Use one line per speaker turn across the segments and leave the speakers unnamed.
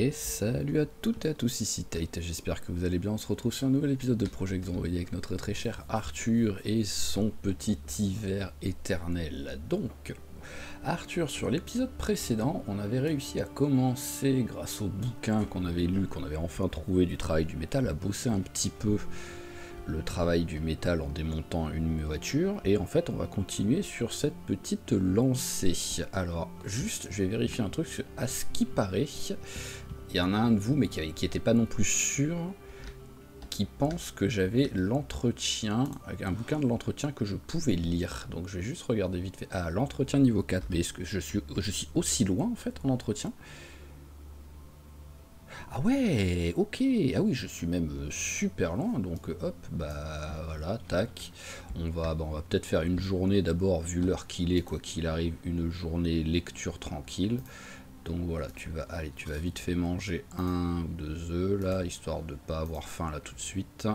Et salut à toutes et à tous, ici Tate, j'espère que vous allez bien. On se retrouve sur un nouvel épisode de Project Zomboid avec notre très cher Arthur et son petit hiver éternel. Donc, Arthur, sur l'épisode précédent, on avait réussi à commencer, grâce au bouquin qu'on avait lu, qu'on avait enfin trouvé du travail du métal, à bosser un petit peu le travail du métal en démontant une voiture, et en fait on va continuer sur cette petite lancée. Alors juste je vais vérifier un truc, à ce qui paraît il y en a un de vous mais qui était pas non plus sûr, qui pense que j'avais l'entretien, un bouquin de l'entretien que je pouvais lire, donc je vais juste regarder vite fait. Ah, l'entretien niveau 4, mais est-ce que je suis aussi loin en fait en entretien? Ah ouais, ok, ah oui, je suis même super loin, donc hop, bah voilà, tac, on va peut-être faire une journée d'abord, vu l'heure qu'il est, quoi qu'il arrive, une journée lecture tranquille. Donc voilà, tu vas vite fait manger un ou deux œufs là, histoire de pas avoir faim là tout de suite.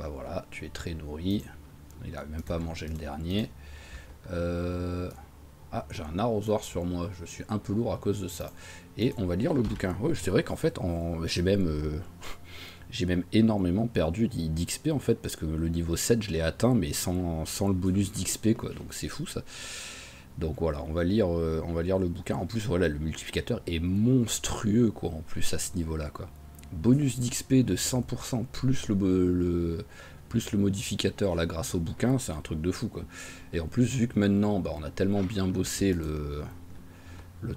Bah voilà, tu es très nourri, il n'arrive même pas à manger le dernier. Ah, j'ai un arrosoir sur moi, je suis un peu lourd à cause de ça. Et on va lire le bouquin. Ouais, c'est vrai qu'en fait, j'ai même énormément perdu d'XP en fait, parce que le niveau 7 je l'ai atteint, mais sans le bonus d'XP quoi, donc c'est fou ça. Donc voilà, on va lire le bouquin. En plus, voilà, le multiplicateur est monstrueux quoi, en plus à ce niveau-là quoi. Bonus d'XP de 100% plus le modificateur là grâce au bouquin, c'est un truc de fou quoi. Et en plus, vu que maintenant bah, on a tellement bien bossé le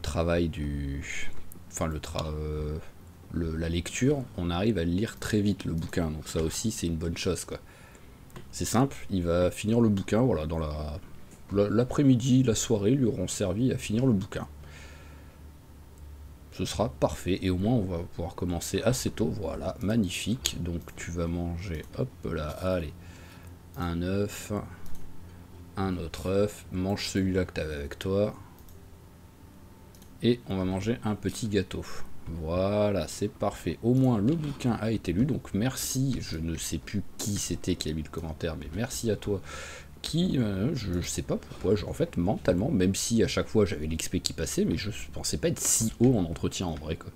travail du... Enfin la lecture, on arrive à le lire très vite le bouquin, donc ça aussi c'est une bonne chose quoi. C'est simple, il va finir le bouquin, voilà, dans l'après-midi, la soirée lui auront servi à finir le bouquin. Ce sera parfait, et au moins on va pouvoir commencer assez tôt, voilà, magnifique. Donc tu vas manger, hop là, allez, un œuf, un autre œuf, mange celui-là que tu avais avec toi, et on va manger un petit gâteau. Voilà, c'est parfait. Au moins le bouquin a été lu, donc merci, je ne sais plus qui c'était qui a mis le commentaire, mais merci à toi qui, je sais pas pourquoi, en fait mentalement, même si à chaque fois j'avais l'XP qui passait, mais je pensais pas être si haut en entretien en vrai quoi.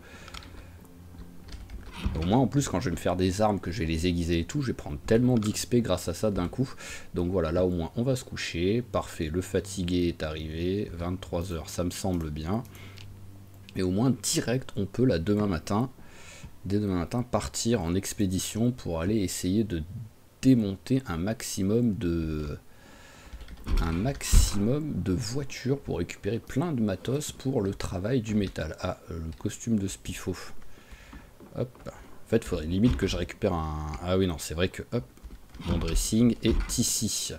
Au moins en plus quand je vais me faire des armes, que je vais les aiguiser et tout, je vais prendre tellement d'XP grâce à ça d'un coup. Donc voilà, là au moins on va se coucher, parfait, le fatigué est arrivé, 23 h ça me semble bien. Et au moins direct on peut là dès demain matin partir en expédition pour aller essayer de démonter un maximum de voitures pour récupérer plein de matos pour le travail du métal. Ah, le costume de Spiffo. Hop. En fait, il faudrait limite que je récupère un... Ah oui, non, c'est vrai que, hop, mon dressing est ici.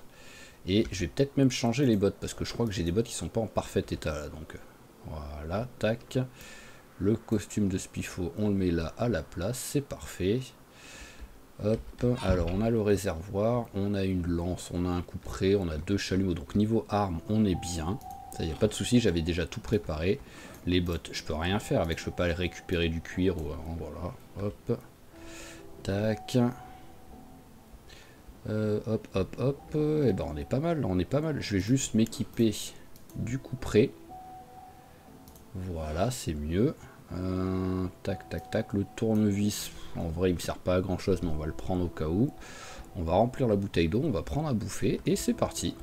Et je vais peut-être même changer les bottes, parce que je crois que j'ai des bottes qui sont pas en parfait état, là, donc... Voilà, tac. Le costume de Spiffo, on le met là à la place, c'est parfait. Hop, alors on a le réservoir, on a une lance, on a un couperet, on a deux chalumeaux, donc niveau armes on est bien, ça y a pas de souci, j'avais déjà tout préparé. Les bottes, je peux rien faire avec, je peux pas aller récupérer du cuir, ou voilà, hop, tac, hop, et ben on est pas mal, je vais juste m'équiper du couperet, voilà, c'est mieux. Tac, le tournevis, en vrai il me sert pas à grand chose, mais on va le prendre au cas où. On va remplir la bouteille d'eau, on va prendre à bouffer, et c'est parti.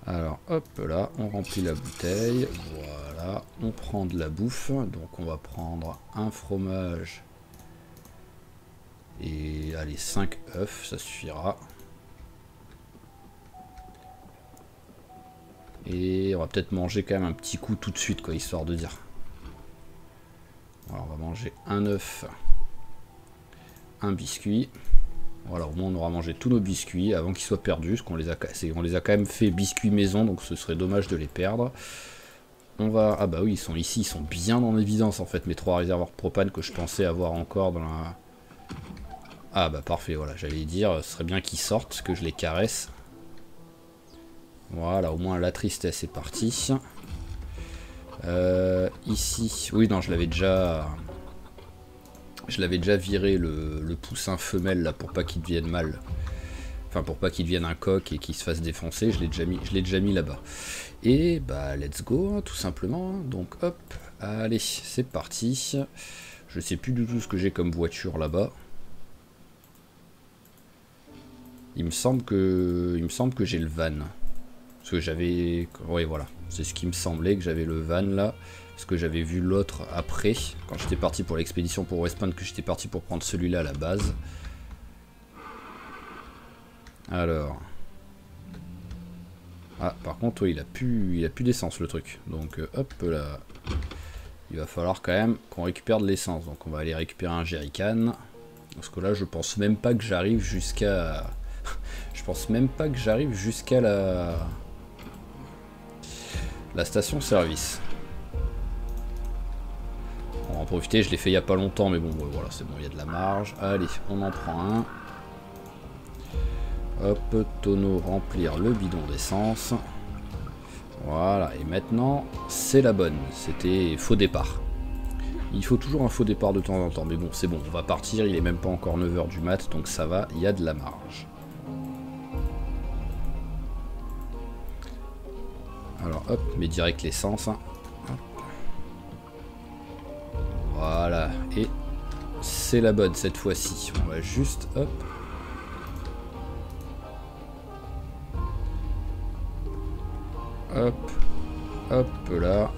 Alors hop là, on remplit la bouteille, voilà, on prend de la bouffe, donc on va prendre un fromage, et allez, 5 œufs, ça suffira. Et on va peut-être manger quand même un petit coup tout de suite, quoi, histoire de dire. Alors on va manger un œuf, un biscuit. Voilà, au moins on aura mangé tous nos biscuits avant qu'ils soient perdus, parce qu'on les a quand même fait biscuits maison, donc ce serait dommage de les perdre. On va... Ah bah oui, ils sont ici, ils sont bien en évidence en fait, mes 3 réservoirs de propane que je pensais avoir encore dans la... Ah bah parfait, voilà, j'allais dire, ce serait bien qu'ils sortent, que je les caresse. Voilà, au moins la tristesse est partie. Ici, oui non, je l'avais déjà viré le poussin femelle là pour pas qu'il devienne mâle. Enfin pour pas qu'il devienne un coq et qu'il se fasse défoncer, je l'ai déjà mis là-bas. Et bah let's go, hein, tout simplement. Donc hop, Allez, c'est parti. Je sais plus du tout ce que j'ai comme voiture là-bas. Il me semble que j'ai le van. Parce que j'avais... Ouais, voilà. C'est ce qui me semblait, que j'avais le van là. Parce que j'avais vu l'autre après. Quand j'étais parti pour l'expédition pour West Point, que j'étais parti pour prendre celui-là à la base. Alors... Ah, par contre, oui, il a plus d'essence le truc. Donc, hop là. Il va falloir quand même qu'on récupère de l'essence. Donc, on va aller récupérer un jerrycan. Parce que là, je pense même pas que j'arrive jusqu'à... je pense même pas que j'arrive jusqu'à la station-service. On va en profiter, je l'ai fait il y a pas longtemps, mais bon, voilà, c'est bon, il y a de la marge. Allez, on en prend un. Hop, tonneau, remplir le bidon d'essence. Voilà, et maintenant, c'est la bonne. C'était faux départ. Il faut toujours un faux départ de temps en temps, mais bon, c'est bon, on va partir, il est même pas encore 9 h du mat, donc ça va, il y a de la marge. Alors hop, mets direct l'essence. Hein. Voilà, et c'est la bonne cette fois-ci. On va juste, hop. Hop, hop là.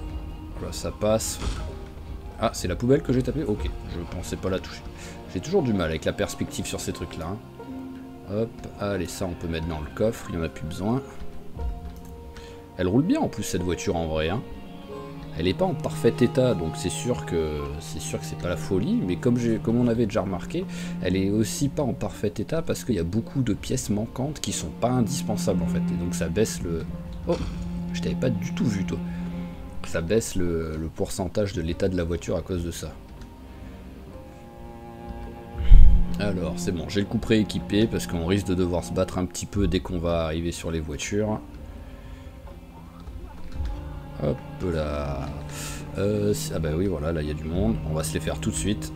Voilà, ça passe. Ah, c'est la poubelle que j'ai tapée? Ok, je pensais pas la toucher. J'ai toujours du mal avec la perspective sur ces trucs-là. Hein. Hop, allez, ça on peut mettre dans le coffre, il n'y en a plus besoin. Elle roule bien en plus cette voiture en vrai. Hein. Elle n'est pas en parfait état, donc c'est sûr que c'est pas la folie. Mais comme on avait déjà remarqué, elle est aussi pas en parfait état parce qu'il y a beaucoup de pièces manquantes qui sont pas indispensables en fait. Et donc ça baisse le... Oh, je t'avais pas du tout vu toi. Ça baisse le pourcentage de l'état de la voiture à cause de ça. Alors c'est bon, j'ai le coup prééquipé parce qu'on risque de devoir se battre un petit peu dès qu'on va arriver sur les voitures. Hop là. Ah bah oui, voilà, là il y a du monde. On va se les faire tout de suite.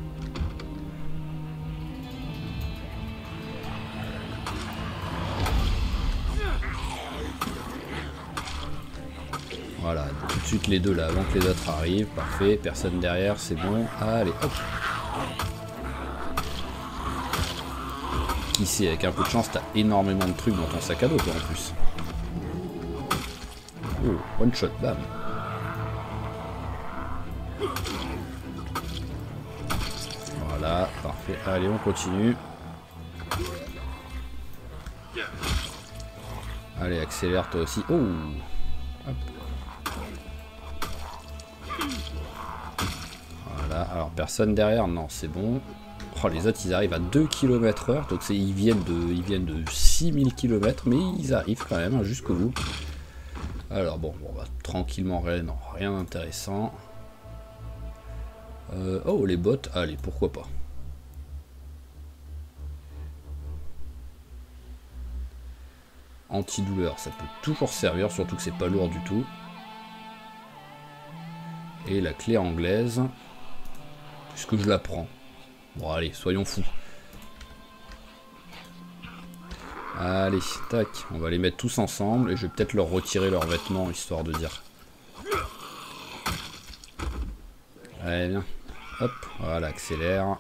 Voilà, tout de suite les deux là, avant que les autres arrivent. Parfait, personne derrière, c'est bon. Allez, hop. Ici, avec un peu de chance, t'as énormément de trucs dans ton sac à dos, toi, en plus. Oh, one shot, bam. Voilà, parfait. Allez, on continue. Allez, accélère toi aussi. Oh, hop. Voilà, alors personne derrière, non, c'est bon. Oh, les autres, ils arrivent à 2 km/h, donc ils viennent de 6000 km, mais ils arrivent quand même jusqu'au bout. Alors bon, on va tranquillement, rien d'intéressant. Oh, les bottes, allez, pourquoi pas. Antidouleur, ça peut toujours servir, surtout que c'est pas lourd du tout. Et la clé anglaise, puisque je la prends. Bon allez, soyons fous. Allez, tac, on va les mettre tous ensemble et je vais peut-être leur retirer leurs vêtements histoire de dire. Allez, viens. Hop, voilà, accélère.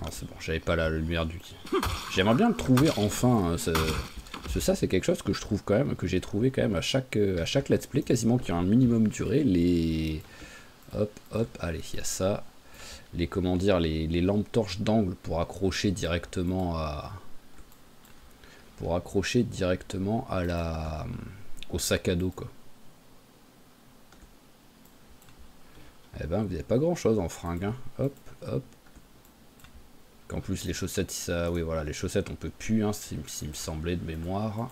Ah, c'est bon, j'avais pas la lumière du... J'aimerais bien le trouver enfin. Ça, c'est quelque chose que je trouve quand même, que j'ai trouvé quand même à chaque let's play, quasiment qui a un minimum durée. Les... Hop, hop, allez, il y a ça. Les, comment dire, les lampes torches d'angle pour accrocher directement à... au sac à dos, quoi. Eh ben, vous n'avez pas grand chose en fringue, hein. Hop, hop. Qu'en plus, les chaussettes, ça, oui, voilà, les chaussettes, on peut plus, hein, s'il me semblait de mémoire.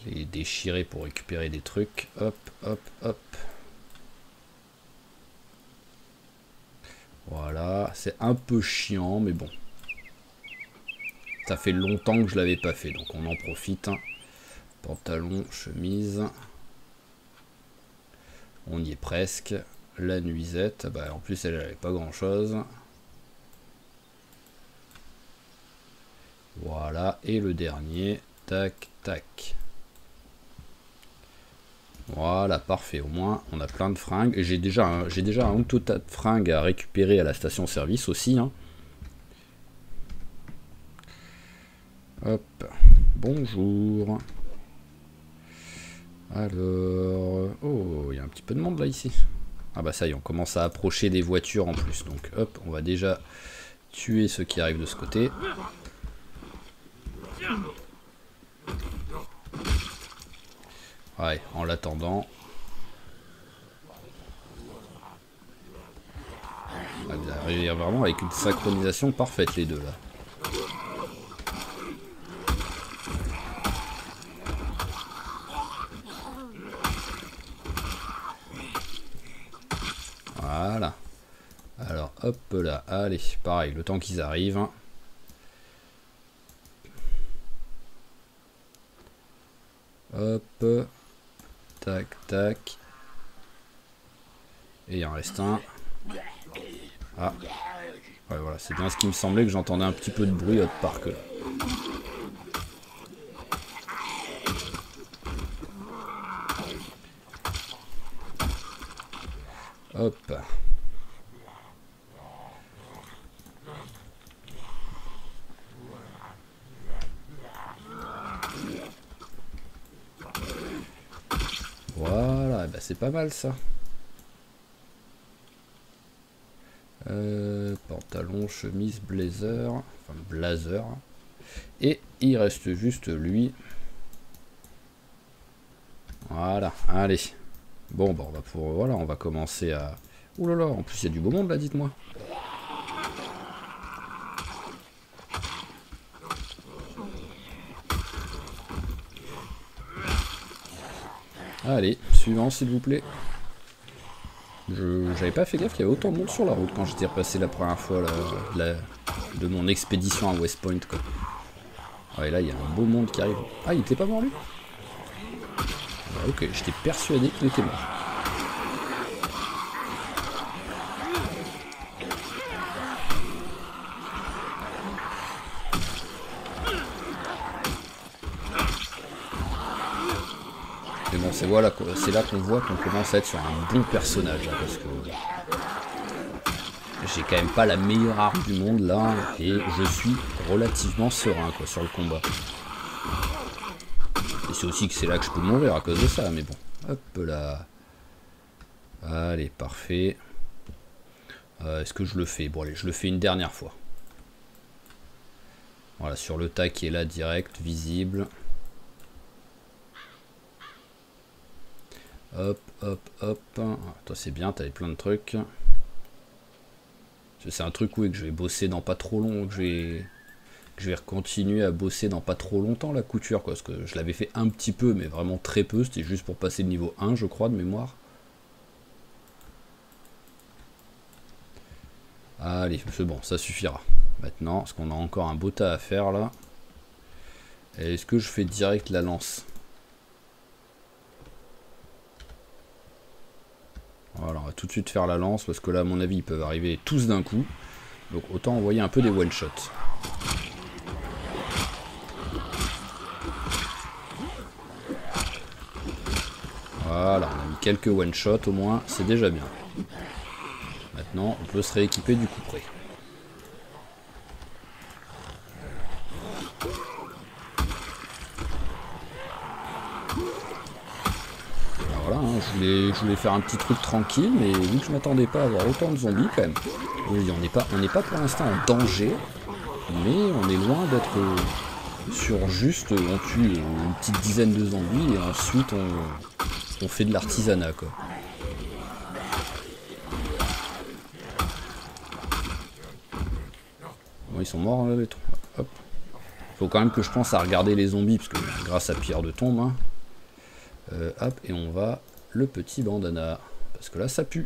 Les déchirer pour récupérer des trucs. Hop, hop, hop. Voilà, c'est un peu chiant, mais bon. Ça fait longtemps que je l'avais pas fait, donc on en profite. Hein. Pantalon, chemise. On y est presque. La nuisette, bah en plus elle avait pas grand chose. Voilà, et le dernier. Tac, tac. Voilà, parfait. Au moins, on a plein de fringues. Et j'ai déjà un tas de fringues à récupérer à la station-service aussi. Hein. Hop. Bonjour. Alors... Oh, il y a un petit peu de monde là, ici. Ah bah ça y est, on commence à approcher des voitures en plus. Donc hop, on va déjà tuer ceux qui arrivent de ce côté. Ouais, en l'attendant. Ah, vous arrivez vraiment avec une synchronisation parfaite les deux là. Voilà. Alors hop là, allez, pareil, le temps qu'ils arrivent. Hop. Tac, tac. Et il en reste un. Ah. Ouais, voilà, c'est bien ce qui me semblait, que j'entendais un petit peu de bruit autre part que là. Hop. Voilà, bah c'est pas mal ça. Pantalon, chemise, blazer. Enfin, blazer. Et il reste juste lui. Voilà, allez. Bon, bah on va voilà, on va commencer à... Ouh là là, en plus il y a du beau monde là, dites-moi. Allez, suivant s'il vous plaît. J'avais pas fait gaffe qu'il y avait autant de monde sur la route quand j'étais repassé la première fois de mon expédition à West Point quoi. Ouais, là il y a un beau monde qui arrive. Ah, il était pas mort lui? Ok, j'étais persuadé qu'il était mort. Mais bon, c'est voilà, c'est là qu'on voit qu'on commence à être sur un bon personnage, hein, parce que j'ai quand même pas la meilleure arme du monde là, et je suis relativement serein quoi, sur le combat. Et c'est aussi que c'est là que je peux mourir à cause de ça, mais bon. Hop là. Allez, parfait. Est-ce que je le fais? Bon allez, je le fais une dernière fois. Voilà, sur le tas qui est là, direct, visible. Hop, hop, hop. Ah, toi c'est bien, t'avais plein de trucs. C'est un truc oui, que je vais bosser dans pas trop long, que je vais continuer à bosser dans pas trop longtemps la couture, quoi, parce que je l'avais fait un petit peu, mais vraiment très peu, c'était juste pour passer le niveau 1, je crois, de mémoire. Allez, c'est bon, ça suffira. Maintenant, parce qu'on a encore un beau tas à faire là. Est-ce que je fais direct la lance? Voilà, on va tout de suite faire la lance, parce que là, à mon avis, ils peuvent arriver tous d'un coup. Donc autant envoyer un peu des one-shots. Voilà, on a mis quelques one-shots au moins, c'est déjà bien. Maintenant, on peut se rééquiper du coup près. Alors voilà, hein, je voulais faire un petit truc tranquille, mais vu que je m'attendais pas à avoir autant de zombies quand même. Oui, on n'est pas pour l'instant en danger, mais on est loin d'être sur juste, on tue une petite dizaine de zombies et ensuite on fait de l'artisanat quoi. Bon, ils sont morts là, les trucs. Hop. Faut quand même que je pense à regarder les zombies, parce que grâce à Pierre de Tombe, hein. Hop, et on va le petit bandana, parce que là ça pue.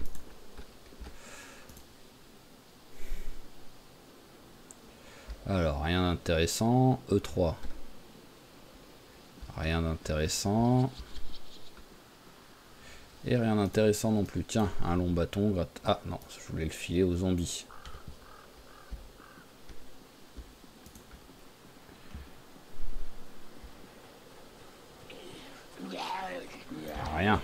Alors, rien d'intéressant. E3. Rien d'intéressant. Et rien d'intéressant non plus. Tiens, un long bâton. Ah non, je voulais le filer aux zombies. Rien.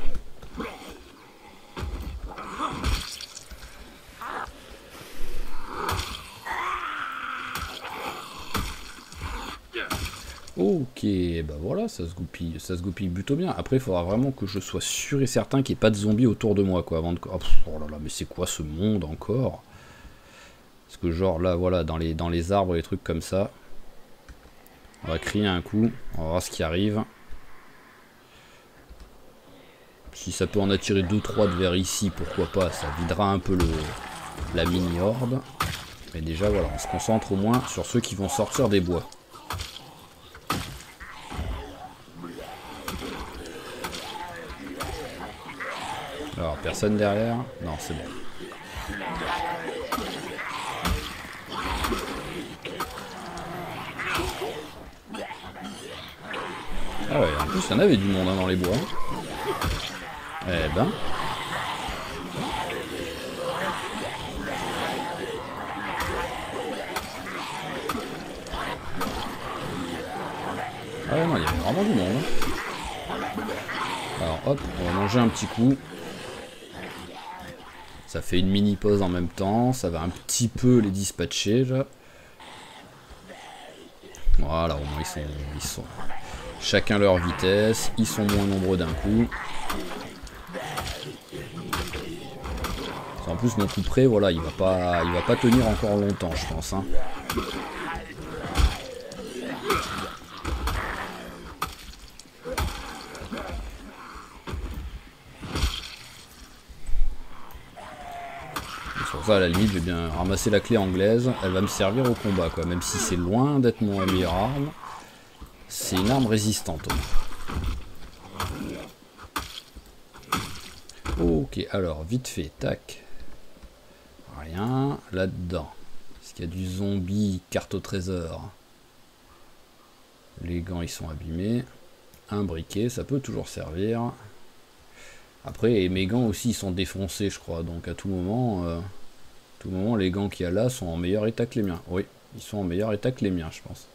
Ok, bah voilà, ça se goupille plutôt bien. Après, il faudra vraiment que je sois sûr et certain qu'il n'y ait pas de zombies autour de moi, quoi, avant de... Oh là là, mais c'est quoi ce monde encore? Parce que genre là, voilà, dans les arbres, les trucs comme ça. On va crier un coup, on va voir ce qui arrive. Si ça peut en attirer 2-3 de vers ici, pourquoi pas, ça videra un peu la mini-horde. Mais déjà, voilà, on se concentre au moins sur ceux qui vont sortir des bois. Alors, personne derrière? Non, c'est bon. Ah ouais, en plus, il y en avait du monde hein, dans les bois. Eh ben... Ah ouais, non, il y avait vraiment du monde. Alors hop, on va manger un petit coup. Ça fait une mini pause en même temps. Ça va un petit peu les dispatcher là. Voilà, au moins ils sont chacun leur vitesse. Ils sont moins nombreux d'un coup. En plus mon coup près, voilà, il va pas tenir encore longtemps, je pense. Hein. Ça, à la limite, je vais bien ramasser la clé anglaise. Elle va me servir au combat, quoi. Même si c'est loin d'être mon meilleure arme. C'est une arme résistante. Ok, alors, vite fait, tac. Rien là-dedans. Est-ce qu'il y a du zombie, carte au trésor? Les gants, ils sont abîmés. Un briquet, ça peut toujours servir. Après, mes gants aussi, ils sont défoncés, je crois. Donc, à tout moment... les gants qu'il y a là sont en meilleur état que les miens. Oui, ils sont en meilleur état que les miens, je pense.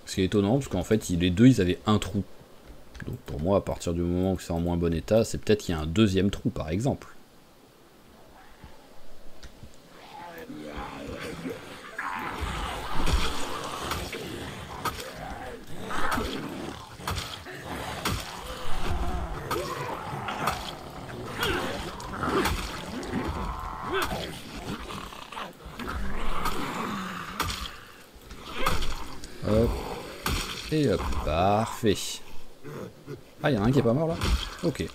Ce qui est étonnant, parce qu'en fait, les deux, ils avaient un trou. Donc pour moi, à partir du moment où c'est en moins bon état, c'est peut-être qu'il y a un deuxième trou, par exemple. Hop. Et hop, parfait. Ah, il y en a un qui est pas mort là? Ok.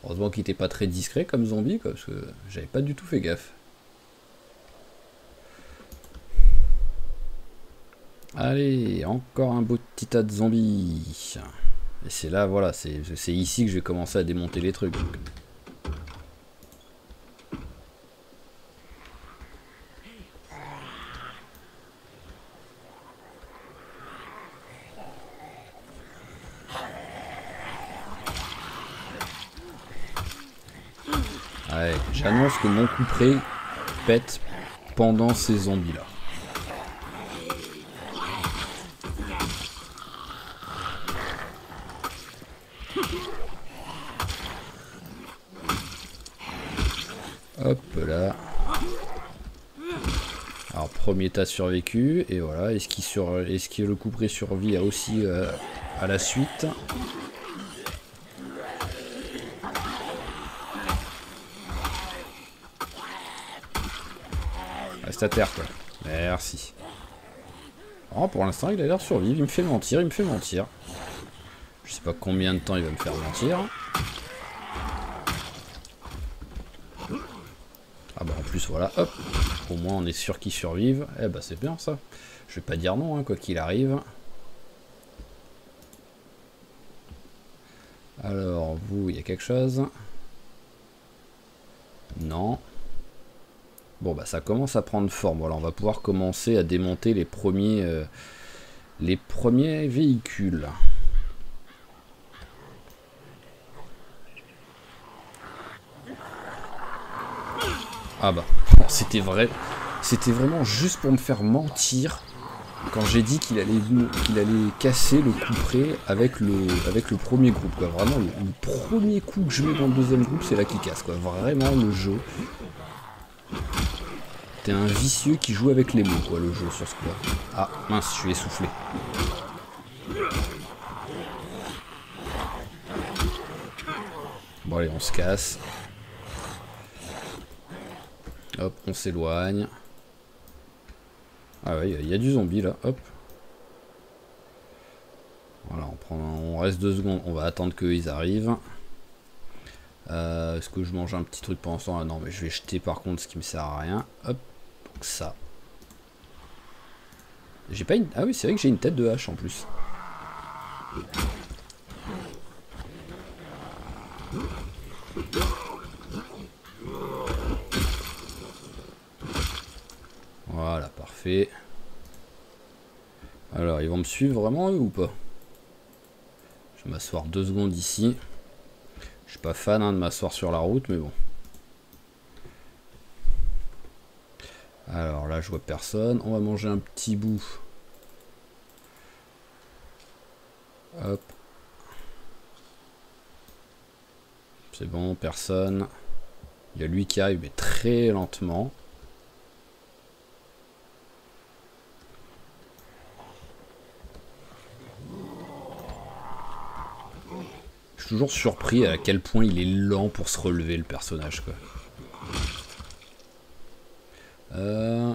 Heureusement qu'il était pas très discret comme zombie, quoi, parce que j'avais pas du tout fait gaffe. Allez, encore un beau petit tas de zombies. Et c'est là, voilà, c'est ici que je vais commencer à démonter les trucs. Donc. Ouais, j'annonce que mon coup près pète pendant ces zombies là. Hop là. Alors premier tas survécu et voilà. Est-ce que le coup près survit aussi à la suite? Reste à terre quoi. Merci. Oh, pour l'instant il a l'air de survivre. Il me fait mentir, il me fait mentir. Je sais pas combien de temps il va me faire mentir. Ah bah en plus voilà, hop. Au moins on est sûr qu'il survive. Eh bah c'est bien ça. Je vais pas dire non hein, quoi qu'il arrive. Alors vous, il y a quelque chose? Non. Bon bah ça commence à prendre forme. Voilà, on va pouvoir commencer à démonter les premiers véhicules. Ah bah, c'était vraiment juste pour me faire mentir quand j'ai dit qu'il allait casser le coup près avec le premier groupe, quoi. Vraiment, le premier coup que je mets dans le deuxième groupe, c'est là qu'il casse, quoi. Vraiment, le jeu. T'es un vicieux qui joue avec les mots, quoi, le jeu sur ce coup-là. Ah, mince, je suis essoufflé. Bon, allez, on se casse. Hop, on s'éloigne. Ah ouais, il y a du zombie là, hop. Voilà, on reste 2 secondes, on va attendre qu'ils arrivent. Est-ce que je mange un petit truc pendant ce temps? Ah non, mais je vais jeter par contre ce qui me sert à rien. Hop, donc ça. J'ai pas une... Ah oui, c'est vrai que j'ai une tête de hache en plus. Voilà, parfait. Alors, ils vont me suivre vraiment eux ou pas? Je vais m'asseoir 2 secondes ici. Je suis pas fan hein, de m'asseoir sur la route, mais bon. Alors là, je vois personne. On va manger un petit bout. Hop. C'est bon, personne. Il y a lui qui arrive, mais très lentement. Je suis toujours surpris à quel point il est lent pour se relever, le personnage, quoi.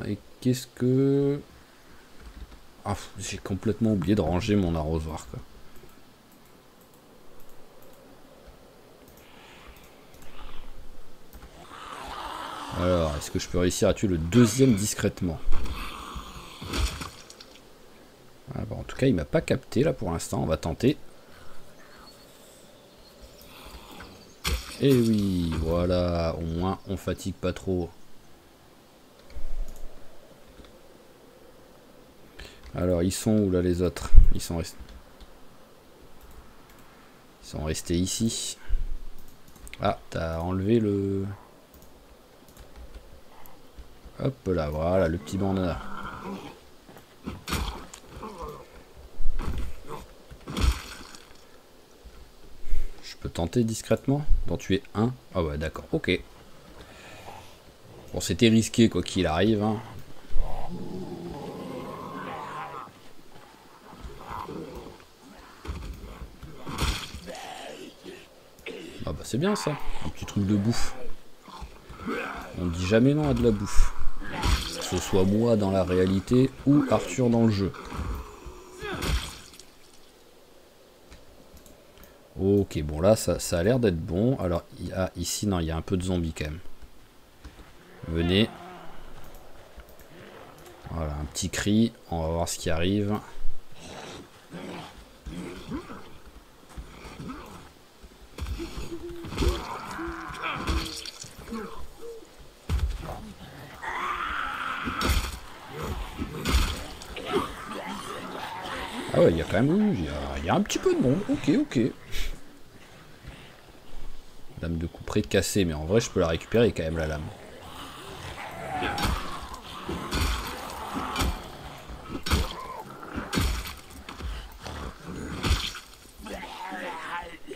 Et qu'est-ce que... Ah, j'ai complètement oublié de ranger mon arrosoir, quoi. Alors, est-ce que je peux réussir à tuer le deuxième discrètement? Ah, bon, en tout cas, il m'a pas capté, là, pour l'instant. On va tenter. Et oui, voilà. Au moins, on fatigue pas trop. Alors, ils sont où, là, les autres? Ils sont restés ici. Ah, t'as enlevé le... Hop là, voilà, le petit bandana. Je peux tenter discrètement d'en tuer un. Ah ouais, d'accord, ok. Bon, c'était risqué quoi qu'il arrive. Hein. Ah bah c'est bien ça, un petit truc de bouffe. On dit jamais non à de la bouffe. Que ce soit moi dans la réalité ou Arthur dans le jeu. Ok, bon là ça a l'air d'être bon. Alors ici non, il y a un peu de zombies quand même. Venez. Voilà, un petit cri. On va voir ce qui arrive. Ah ouais, il y a quand même... Il y a un petit peu de monde. Ok, ok. Lame de couperée cassée, mais en vrai je peux la récupérer quand même la lame.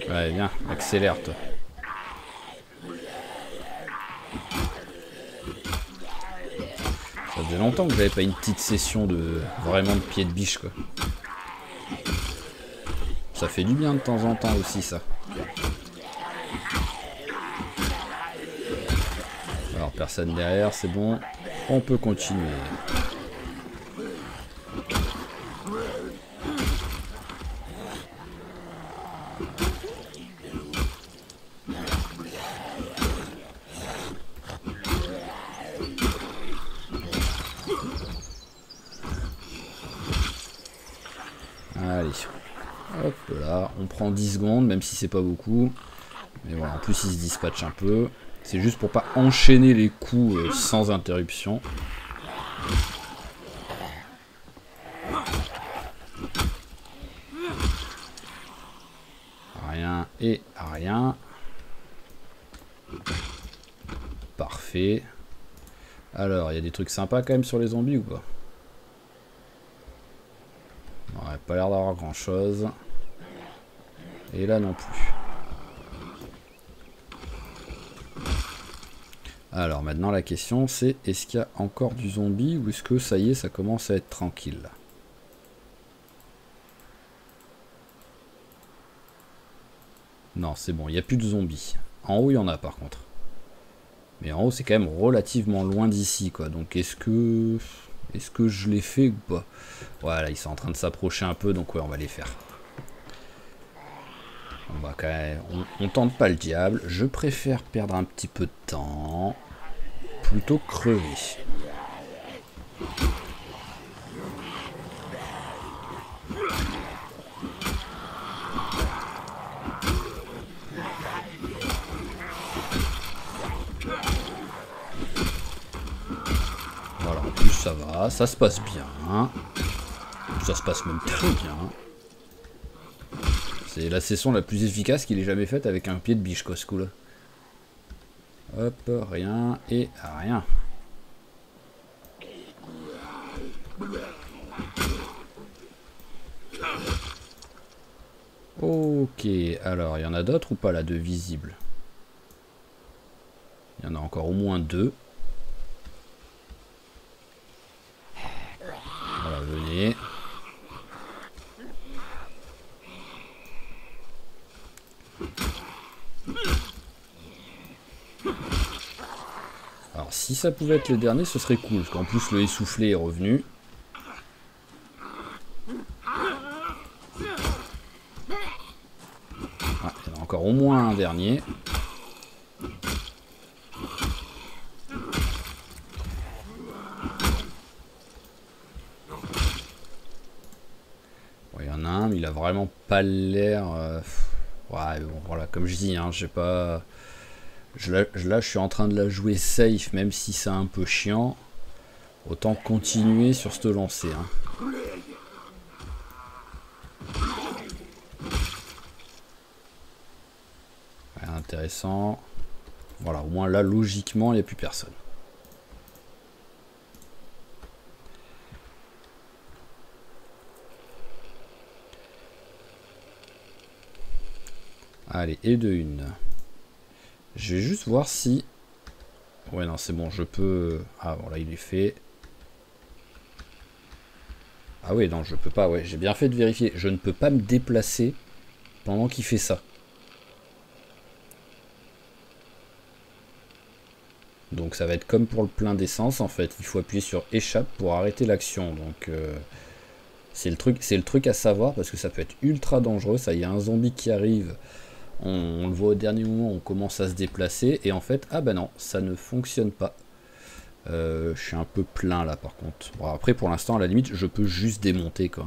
Ouais, viens, accélère toi. Ça faisait longtemps que j'avais pas une petite session de vraiment de pied de biche quoi. Ça fait du bien de temps en temps aussi ça. Alors personne derrière, c'est bon. On peut continuer. Allez. Hop là, on prend 10 secondes, même si c'est pas beaucoup. Mais voilà, en plus il se dispatche un peu. C'est juste pour pas enchaîner les coups sans interruption. Rien et rien. Parfait. Alors, il y a des trucs sympas quand même sur les zombies ou pas? On n'a pas l'air d'avoir grand chose. Et là non plus. Alors maintenant la question c'est, est-ce qu'il y a encore du zombie ou est-ce que ça y est, ça commence à être tranquille là? Non, c'est bon, il n'y a plus de zombies. En haut, il y en a par contre. Mais en haut, c'est quand même relativement loin d'ici, quoi. Donc est-ce que je les fais ou pas? Voilà, ils sont en train de s'approcher un peu, donc ouais, on va les faire. On va quand même... On tente pas le diable. Je préfère perdre un petit peu de temps plutôt que crever. Voilà, en plus ça va, ça se passe bien. Ça se passe même très bien. C'est la session la plus efficace qu'il ait jamais faite avec un pied de biche, quoi, ce coup-là. Hop, rien et rien. Ok, alors il y en a d'autres ou pas là de visibles? Il y en a encore au moins 2. Voilà, venez. Alors si ça pouvait être le dernier, ce serait cool, parce qu'en plus le essoufflé est revenu. Ah, il y en a encore au moins un dernier. Bon, il y en a un, mais il a vraiment pas l'air... Ouais, bon, voilà, comme je dis, hein, j'ai pas... Là, je suis en train de la jouer safe, même si c'est un peu chiant. Autant continuer sur cette lancée. Hein. Ouais, intéressant. Voilà, au moins là, logiquement, il n'y a plus personne. Allez, et de une. Je vais juste voir si... Ouais, non, c'est bon, je peux... Ah, bon, là, il est fait. Ah oui, non, je peux pas, ouais, j'ai bien fait de vérifier. Je ne peux pas me déplacer pendant qu'il fait ça. Donc ça va être comme pour le plein d'essence, en fait. Il faut appuyer sur échappe pour arrêter l'action. Donc c'est le truc à savoir, parce que ça peut être ultra dangereux. Ça, il y a un zombie qui arrive. On le voit au dernier moment, on commence à se déplacer. Et en fait, ah bah non, ça ne fonctionne pas. Je suis un peu plein là par contre. Bon, après pour l'instant à la limite je peux juste démonter quoi.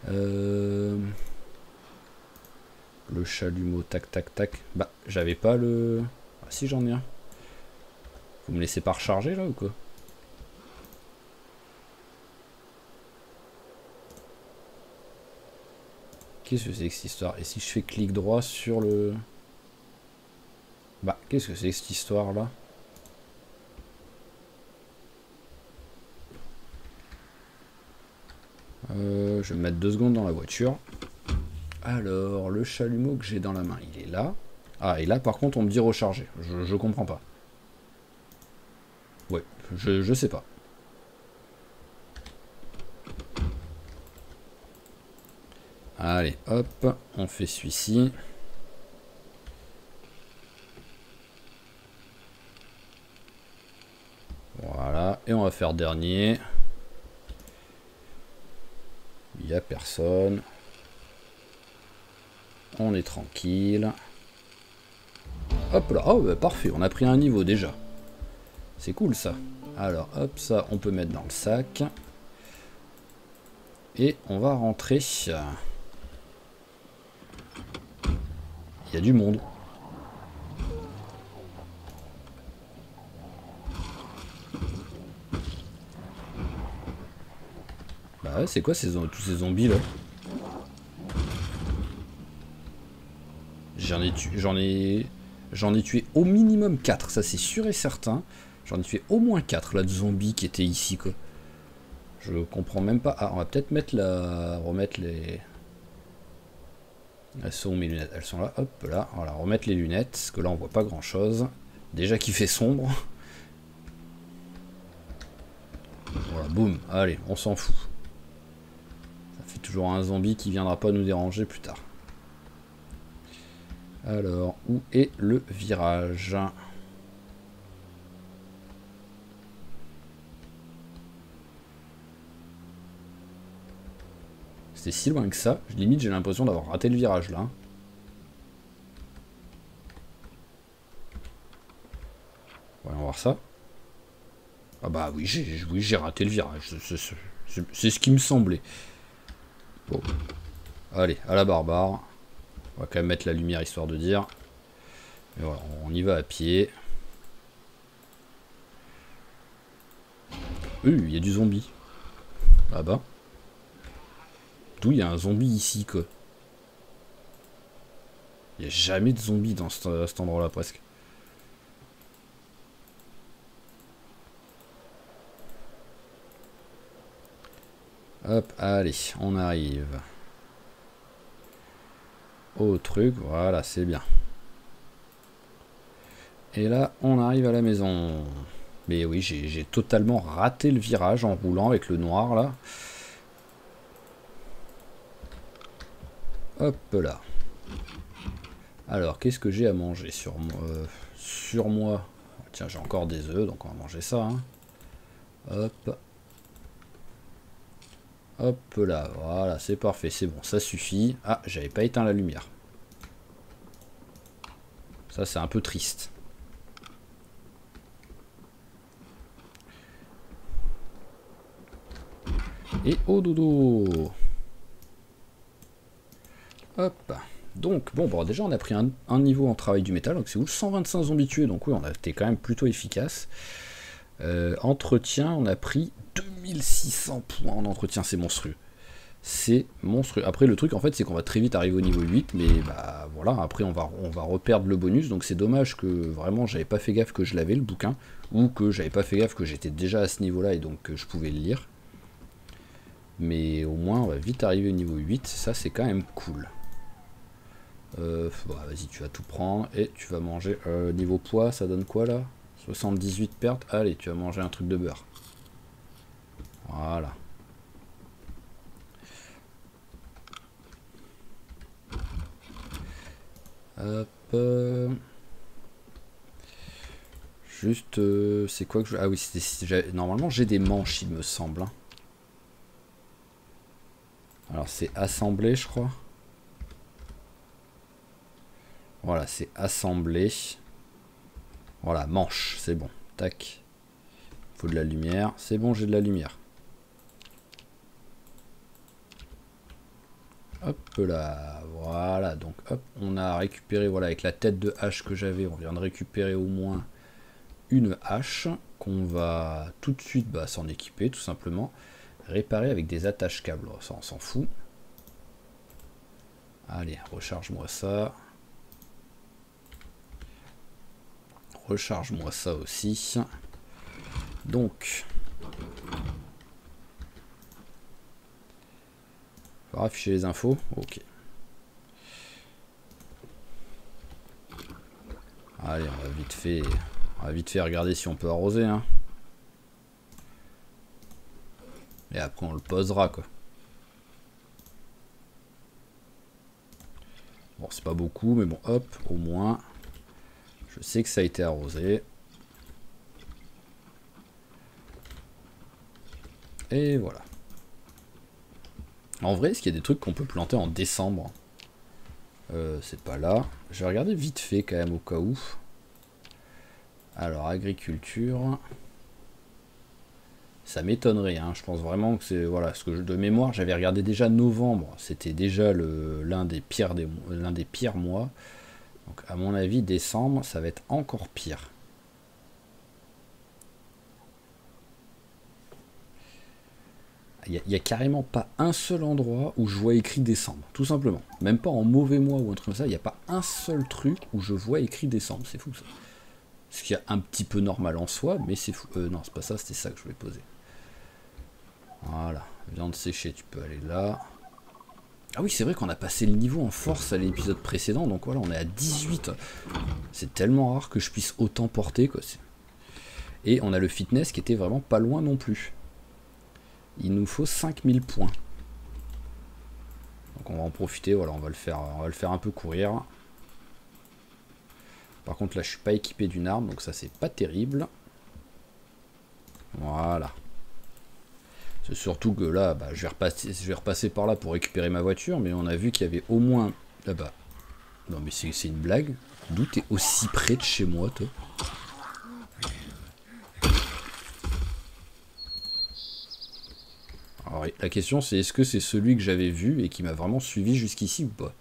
Le chalumeau, tac tac tac. Bah j'avais pas le... Ah si j'en ai un. Vous me laissez pas recharger là ou quoi? Qu'est-ce que c'est que cette histoire? Et si je fais clic droit sur le... Bah qu'est-ce que c'est que cette histoire là? Je vais me mettre 2 secondes dans la voiture. Alors, le chalumeau que j'ai dans la main, il est là. Ah, et là, par contre, on me dit recharger. Je comprends pas. Ouais, je sais pas. Allez, hop, on fait celui-ci. Voilà, et on va faire dernier. Il n'y a personne. On est tranquille. Hop là, oh bah parfait, on a pris un niveau déjà. C'est cool ça. Alors hop, ça on peut mettre dans le sac. Et on va rentrer. Il y a du monde. Bah ouais, c'est quoi tous ces zombies là? J'en ai tué au minimum 4, ça c'est sûr et certain. J'en ai tué au moins 4 là de zombies qui étaient ici quoi. Je comprends même pas. Ah, on va peut-être remettre les... Elles sont où mes lunettes? Elles sont là, hop là. Voilà, remettre les lunettes, parce que là on voit pas grand chose. Déjà qu'il fait sombre. Voilà, boum, allez, on s'en fout. Ça fait toujours un zombie qui viendra pas nous déranger plus tard. Alors, où est le virage? C'était si loin que ça, limite j'ai l'impression d'avoir raté le virage là. Voyons voir ça. Ah bah oui, j'ai raté le virage. C'est ce qui me semblait. Bon. Allez, à la barbare. On va quand même mettre la lumière histoire de dire. Et voilà, on y va à pied. Il y a du zombie. Ah bah. D'où il y a un zombie ici, quoi. Il n'y a jamais de zombie dans cet endroit-là, presque. Hop, allez, on arrive. Au truc, voilà, c'est bien. Et là, on arrive à la maison. Mais oui, j'ai totalement raté le virage en roulant avec le noir, là. Hop là. Alors, qu'est-ce que j'ai à manger sur moi? Tiens, j'ai encore des œufs, donc on va manger ça. Hein. Hop. Hop là, voilà, c'est parfait, c'est bon, ça suffit. Ah, j'avais pas éteint la lumière. Ça, c'est un peu triste. Et oh dodo. Hop. Donc, bon, déjà, on a pris un niveau en travail du métal, donc c'est où 125 zombies tués, donc oui, on a été quand même plutôt efficace. Entretien, on a pris 2600 points en entretien, c'est monstrueux. C'est monstrueux. Après, le truc, en fait, c'est qu'on va très vite arriver au niveau 8, mais bah voilà, après, on va reperdre le bonus, donc c'est dommage que vraiment, j'avais pas fait gaffe que je l'avais, le bouquin, ou que j'avais pas fait gaffe que j'étais déjà à ce niveau-là et donc que je pouvais le lire. Mais au moins, on va vite arriver au niveau 8, ça, c'est quand même cool. Bah, vas-y, tu vas tout prendre et tu vas manger. Niveau poids, ça donne quoi là? 78 pertes. Allez, tu vas manger un truc de beurre. Voilà. Hop. Juste, c'est quoi que je... Ah oui, normalement j'ai des manches, il me semble. Hein. Alors c'est assemblé, je crois. Voilà, c'est assemblé. Voilà, manche, c'est bon. Tac. Faut de la lumière. C'est bon, j'ai de la lumière. Hop là, voilà. Donc hop, on a récupéré, voilà, avec la tête de hache que j'avais, on vient de récupérer au moins une hache qu'on va tout de suite s'en équiper, tout simplement. Réparer avec des attaches câbles, ça on s'en fout. Allez, recharge-moi ça. Recharge-moi ça aussi. Donc, faut afficher les infos. Ok. Allez, on va vite fait regarder si on peut arroser. Hein. Et après, on le posera, quoi. Bon, c'est pas beaucoup, mais bon, hop, au moins, je sais que ça a été arrosé. Et voilà. En vrai, est-ce qu'il y a des trucs qu'on peut planter en décembre? C'est pas là. Je vais regarder vite fait quand même au cas où. Alors, agriculture. Ça m'étonnerait, hein. Je pense vraiment que c'est... Voilà, ce que de mémoire, j'avais regardé déjà novembre. C'était déjà l'un des pires mois. Donc, à mon avis, décembre, ça va être encore pire. Il n'y a carrément pas un seul endroit où je vois écrit décembre, tout simplement. Même pas en mauvais mois ou un truc comme ça, il n'y a pas un seul truc où je vois écrit décembre, c'est fou ça. Ce qui est un petit peu normal en soi, mais c'est fou. Non, c'est pas ça, c'était ça que je voulais poser. Voilà, viande séchée, tu peux aller là. Ah oui, c'est vrai qu'on a passé le niveau en force à l'épisode précédent, donc voilà, on est à 18. C'est tellement rare que je puisse autant porter, quoi. Et on a le fitness qui était vraiment pas loin non plus. Il nous faut 5000 points. Donc on va en profiter, voilà, on va le faire un peu courir. Par contre là je suis pas équipé d'une arme, donc ça c'est pas terrible. Voilà. C'est surtout que là, bah, je vais repasser par là pour récupérer ma voiture, mais on a vu qu'il y avait au moins... Là-bas. Non mais c'est une blague. D'où t'es aussi près de chez moi, toi? Alors, la question c'est est-ce que c'est celui que j'avais vu et qui m'a vraiment suivi jusqu'ici ou pas?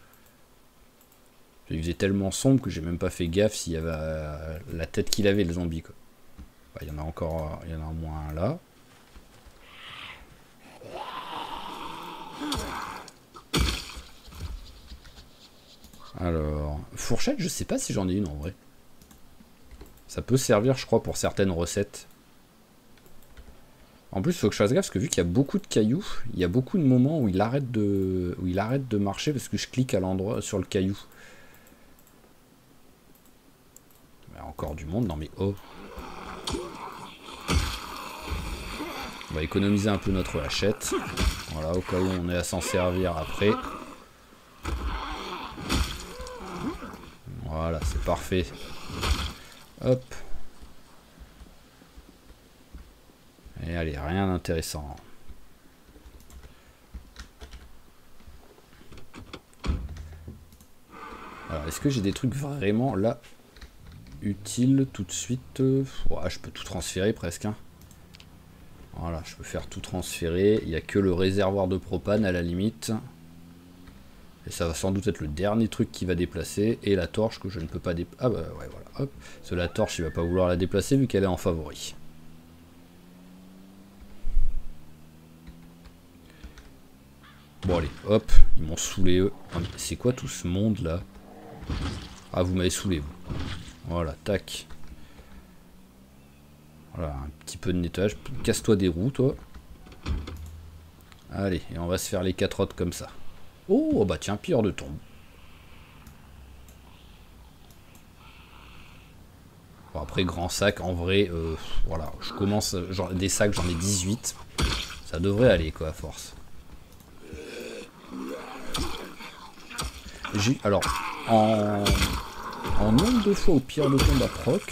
Il faisait tellement sombre que j'ai même pas fait gaffe s'il y avait la tête qu'il avait, le zombie, quoi. Bah, il y en a encore, il y en a au moins un là. Alors, fourchette, je sais pas si j'en ai une en vrai. Ça peut servir, je crois, pour certaines recettes. En plus, il faut que je fasse gaffe parce que vu qu'il y a beaucoup de cailloux, il y a beaucoup de moments où il arrête de marcher parce que je clique à l'endroit sur le caillou. Encore du monde, non mais oh. On va économiser un peu notre hachette. Voilà, au cas où on est à s'en servir après. Voilà, c'est parfait. Hop. Et allez, rien d'intéressant. Alors, est-ce que j'ai des trucs vraiment là utiles tout de suite? Ouais, je peux tout transférer presque. Hein. Voilà, je peux faire tout transférer. Il n'y a que le réservoir de propane à la limite. Et ça va sans doute être le dernier truc qui va déplacer. Et la torche que je ne peux pas déplacer. Ah bah ouais, voilà, hop. Parce que la torche, il va pas vouloir la déplacer vu qu'elle est en favori. Bon allez, hop, ils m'ont saoulé eux. C'est quoi tout ce monde là? Ah, vous m'avez saoulé vous. Voilà, tac. Voilà, un petit peu de nettoyage. Casse-toi des roues, toi. Allez, et on va se faire les 4 autres comme ça. Oh, bah tiens, pire de tombe. Bon, après, grand sac, en vrai, voilà, je commence, genre, des sacs, j'en ai 18. Ça devrait aller, quoi, à force. Alors, en nombre de fois au pire de tombe à proc,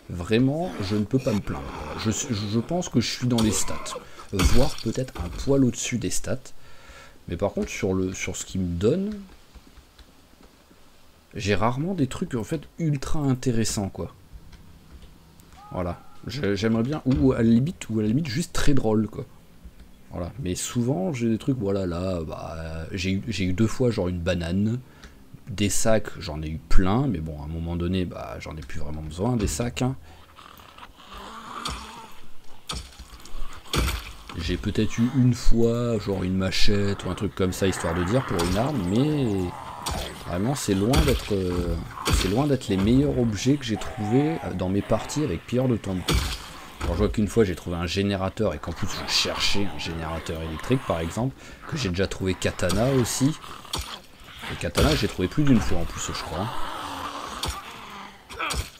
vraiment, je ne peux pas me plaindre. Je pense que je suis dans les stats. Voire peut-être un poil au-dessus des stats. Mais par contre, sur ce qui me donne, j'ai rarement des trucs en fait ultra intéressants, quoi. Voilà. J'aimerais bien, ou à la limite juste très drôle, quoi. Voilà. Mais souvent, j'ai des trucs, voilà, là, bah, j'ai eu 2 fois genre une banane. Des sacs, j'en ai eu plein, mais bon, à un moment donné, bah, j'en ai plus vraiment besoin des sacs. Hein. J'ai peut-être eu une fois, genre une machette ou un truc comme ça, histoire de dire, pour une arme, mais vraiment, c'est loin d'être les meilleurs objets que j'ai trouvés dans mes parties avec Pilleur de Tombe. Alors, je vois qu'une fois, j'ai trouvé un générateur et qu'en plus, je cherchais un générateur électrique, par exemple, que j'ai déjà trouvé katana aussi. Le katana, j'ai trouvé plus d'une fois en plus, je crois.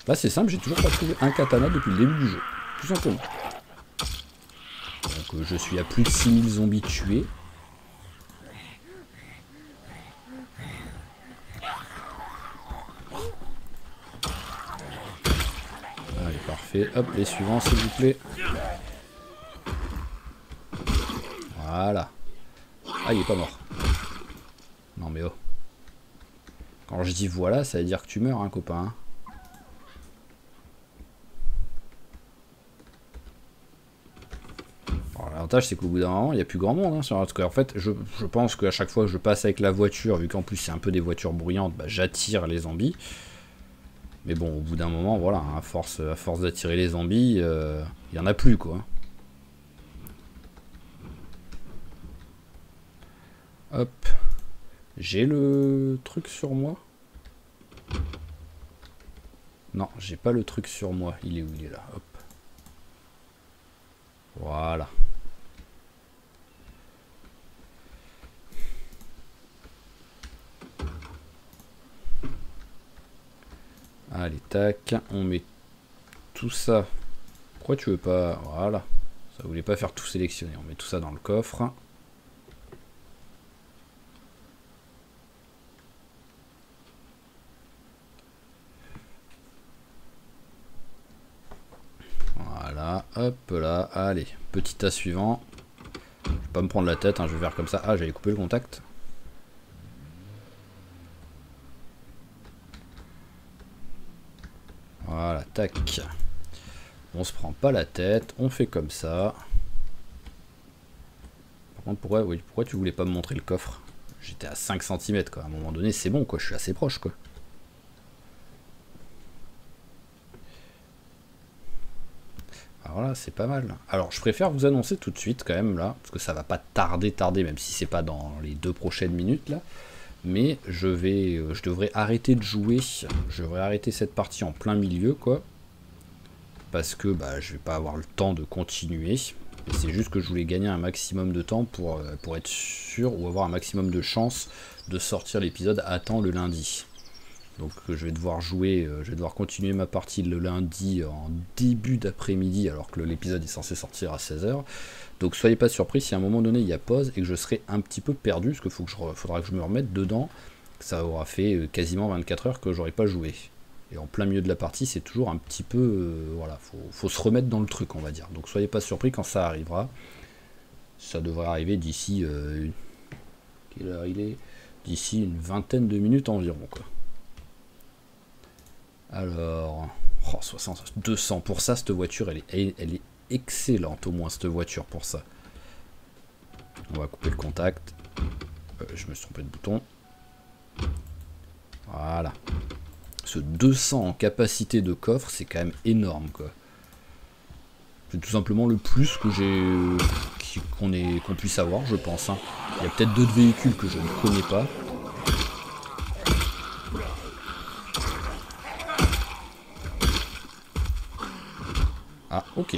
Là, c'est simple, j'ai toujours pas trouvé un katana depuis le début du jeu. Tout simplement. Donc, je suis à plus de 6000 zombies tués. Allez, parfait. Hop, les suivants, s'il vous plaît. Voilà. Ah, il est pas mort. Non, mais oh. Quand je dis voilà, ça veut dire que tu meurs, hein, copain. L'avantage, c'est qu'au bout d'un moment, il n'y a plus grand monde. Hein, parce qu'en fait, je pense qu'à chaque fois que je passe avec la voiture, vu qu'en plus c'est un peu des voitures bruyantes, bah, j'attire les zombies. Mais bon, au bout d'un moment, voilà, hein, à force d'attirer les zombies, il n'y en a plus, quoi. Hop. J'ai le truc sur moi. Non, j'ai pas le truc sur moi. Il est où? Il est là. Hop. Voilà. Allez, tac, on met tout ça. Pourquoi tu veux pas... Voilà. Ça voulait pas faire tout sélectionner. On met tout ça dans le coffre. Voilà, hop là, allez, petit tas suivant. Je vais pas me prendre la tête, hein, je vais faire comme ça. Ah, j'avais coupé le contact. Voilà, tac. On se prend pas la tête, on fait comme ça. Par contre, pourquoi tu voulais pas me montrer le coffre? J'étais à 5 cm quoi, à un moment donné c'est bon quoi, je suis assez proche quoi. Alors là, c'est pas mal. Alors, je préfère vous annoncer tout de suite quand même là, parce que ça va pas tarder, même si c'est pas dans les 2 prochaines minutes là. Mais je devrais arrêter de jouer. Je devrais arrêter cette partie en plein milieu quoi, parce que bah je vais pas avoir le temps de continuer. C'est juste que je voulais gagner un maximum de temps pour être sûr ou avoir un maximum de chance de sortir l'épisode à temps le lundi. Donc je vais devoir jouer, je vais devoir continuer ma partie le lundi en début d'après-midi alors que l'épisode est censé sortir à 16 h. Donc soyez pas surpris si à un moment donné il y a pause et que je serai un petit peu perdu parce qu'il faudra que je me remette dedans. Ça aura fait quasiment 24 heures que j'aurai pas joué. Et en plein milieu de la partie c'est toujours un petit peu... voilà, faut se remettre dans le truc on va dire. Donc soyez pas surpris quand ça arrivera. Ça devrait arriver d'ici... quelle heure il est? D'ici une vingtaine de minutes environ quoi. Alors, oh, 60, 200 pour ça, cette voiture, elle est excellente au moins, cette voiture pour ça. On va couper le contact. Je me suis trompé de bouton. Voilà. Ce 200 en capacité de coffre, c'est quand même énorme, quoi. C'est tout simplement le plus que qu'on puisse avoir, je pense. Hein. Il y a peut-être d'autres véhicules que je ne connais pas. Ah, ok.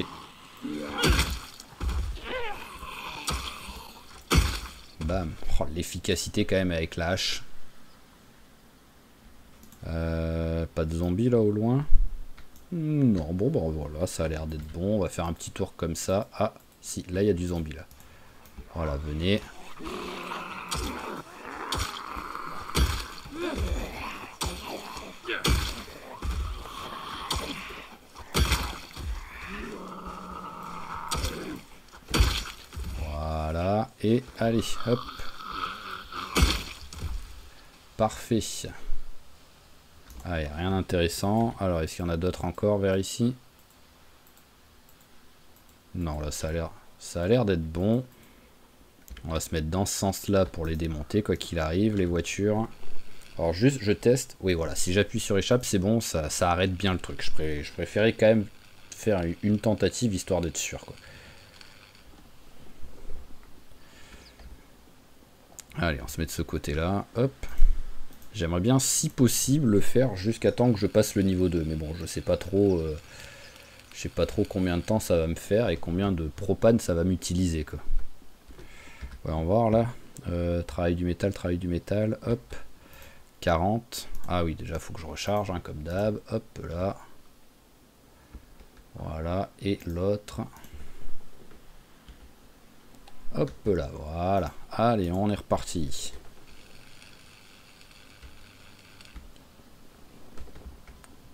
Bam. Oh, l'efficacité quand même avec la hache. Pas de zombies là au loin? Non, bon, bah voilà, ça a l'air d'être bon. On va faire un petit tour comme ça. Ah, si, là il y a du zombie là. Voilà, venez. Voilà, et allez, hop. Parfait. Allez, rien d'intéressant. Alors, est-ce qu'il y en a d'autres encore vers ici? Non, là, ça a l'air d'être bon. On va se mettre dans ce sens-là pour les démonter, quoi qu'il arrive, les voitures. Alors, juste, je teste. Oui, voilà, si j'appuie sur échappe, c'est bon, ça arrête bien le truc. Je préférais quand même faire une tentative, histoire d'être sûr, quoi. Allez, on se met de ce côté-là. Hop. J'aimerais bien, si possible, le faire jusqu'à temps que je passe le niveau 2. Mais bon, je sais pas trop combien de temps ça va me faire et combien de propane ça va m'utiliser, quoi. Ouais, on va voir là. Travail du métal. Hop. 40. Ah oui, déjà, faut que je recharge, hein, comme d'hab. Hop, là. Voilà. Et l'autre. Hop là, voilà. Allez, on est reparti.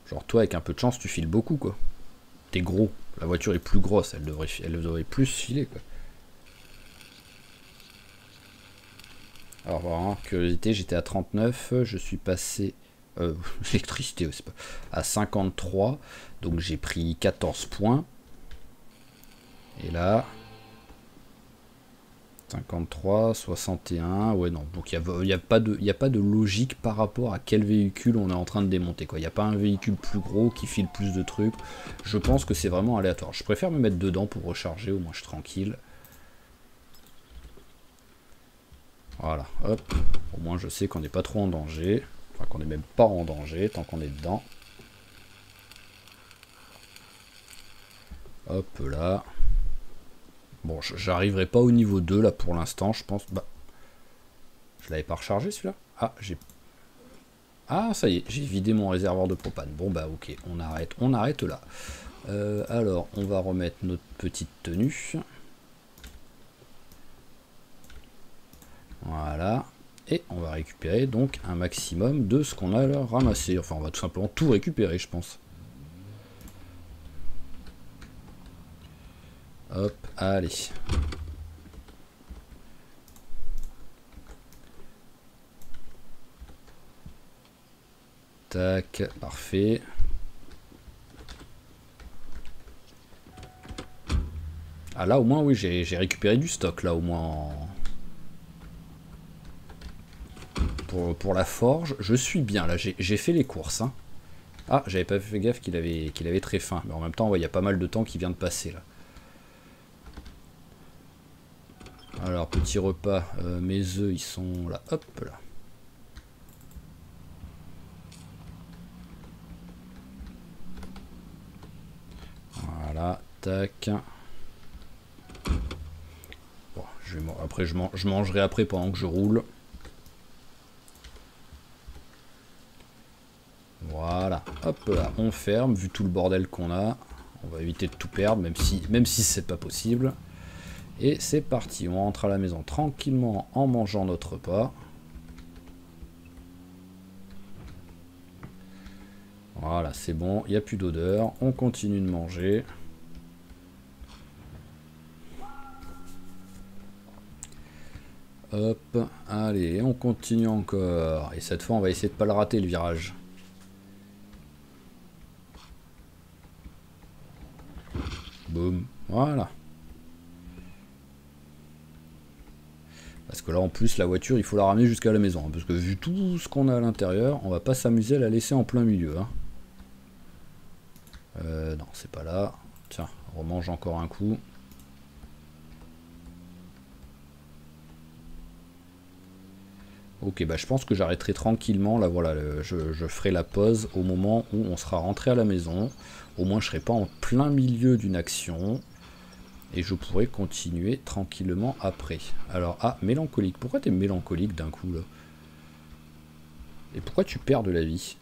Genre toi avec un peu de chance tu files beaucoup quoi. T'es gros, la voiture est plus grosse, elle devrait plus filer quoi. Alors voilà, curiosité, j'étais à 39, je suis passé l'électricité c'est pas à 53, donc j'ai pris 14 points. Et là 53, 61, ouais non, donc il n'y a pas de logique par rapport à quel véhicule on est en train de démonter, quoi. Il n'y a pas un véhicule plus gros qui file plus de trucs, je pense que c'est vraiment aléatoire. Je préfère me mettre dedans pour recharger, au moins je suis tranquille. Voilà, hop, au moins je sais qu'on n'est pas trop en danger, enfin qu'on n'est même pas en danger tant qu'on est dedans. Hop là. Bon, j'arriverai pas au niveau 2 là pour l'instant, je pense. Bah, je l'avais pas rechargé celui-là. Ah, Ah, ça y est, j'ai vidé mon réservoir de propane. Bon bah ok, on arrête là. Alors, on va remettre notre petite tenue. Voilà. Et on va récupérer donc un maximum de ce qu'on a ramassé. Enfin, on va tout simplement tout récupérer, je pense. Hop, allez. Tac, parfait. Ah là au moins oui j'ai récupéré du stock là au moins pour la forge. Je suis bien là, j'ai fait les courses. Hein. Ah j'avais pas fait gaffe qu'il avait très faim. Mais en même temps il y a pas mal de temps qui vient de passer là. Alors petit repas, mes œufs ils sont là, hop là. Voilà, tac. Bon, après je mangerai après pendant que je roule. Voilà, hop là, on ferme, vu tout le bordel qu'on a. On va éviter de tout perdre, même si c'est pas possible. Et c'est parti, on rentre à la maison tranquillement en mangeant notre repas. Voilà, c'est bon, il n'y a plus d'odeur. On continue de manger. Hop, allez, on continue encore. Et cette fois, on va essayer de pas le rater, le virage. Boum, voilà. Parce que là, en plus, la voiture, il faut la ramener jusqu'à la maison. Hein, parce que vu tout ce qu'on a à l'intérieur, on va pas s'amuser à la laisser en plein milieu. Hein. Non, c'est pas là. Tiens, on remange encore un coup. Ok, bah je pense que j'arrêterai tranquillement. Là, voilà, je ferai la pause au moment où on sera rentré à la maison. Au moins, je serai pas en plein milieu d'une action. Et je pourrai continuer tranquillement après. Alors, ah, mélancolique. Pourquoi t'es mélancolique d'un coup, là? Et pourquoi tu perds de la vie?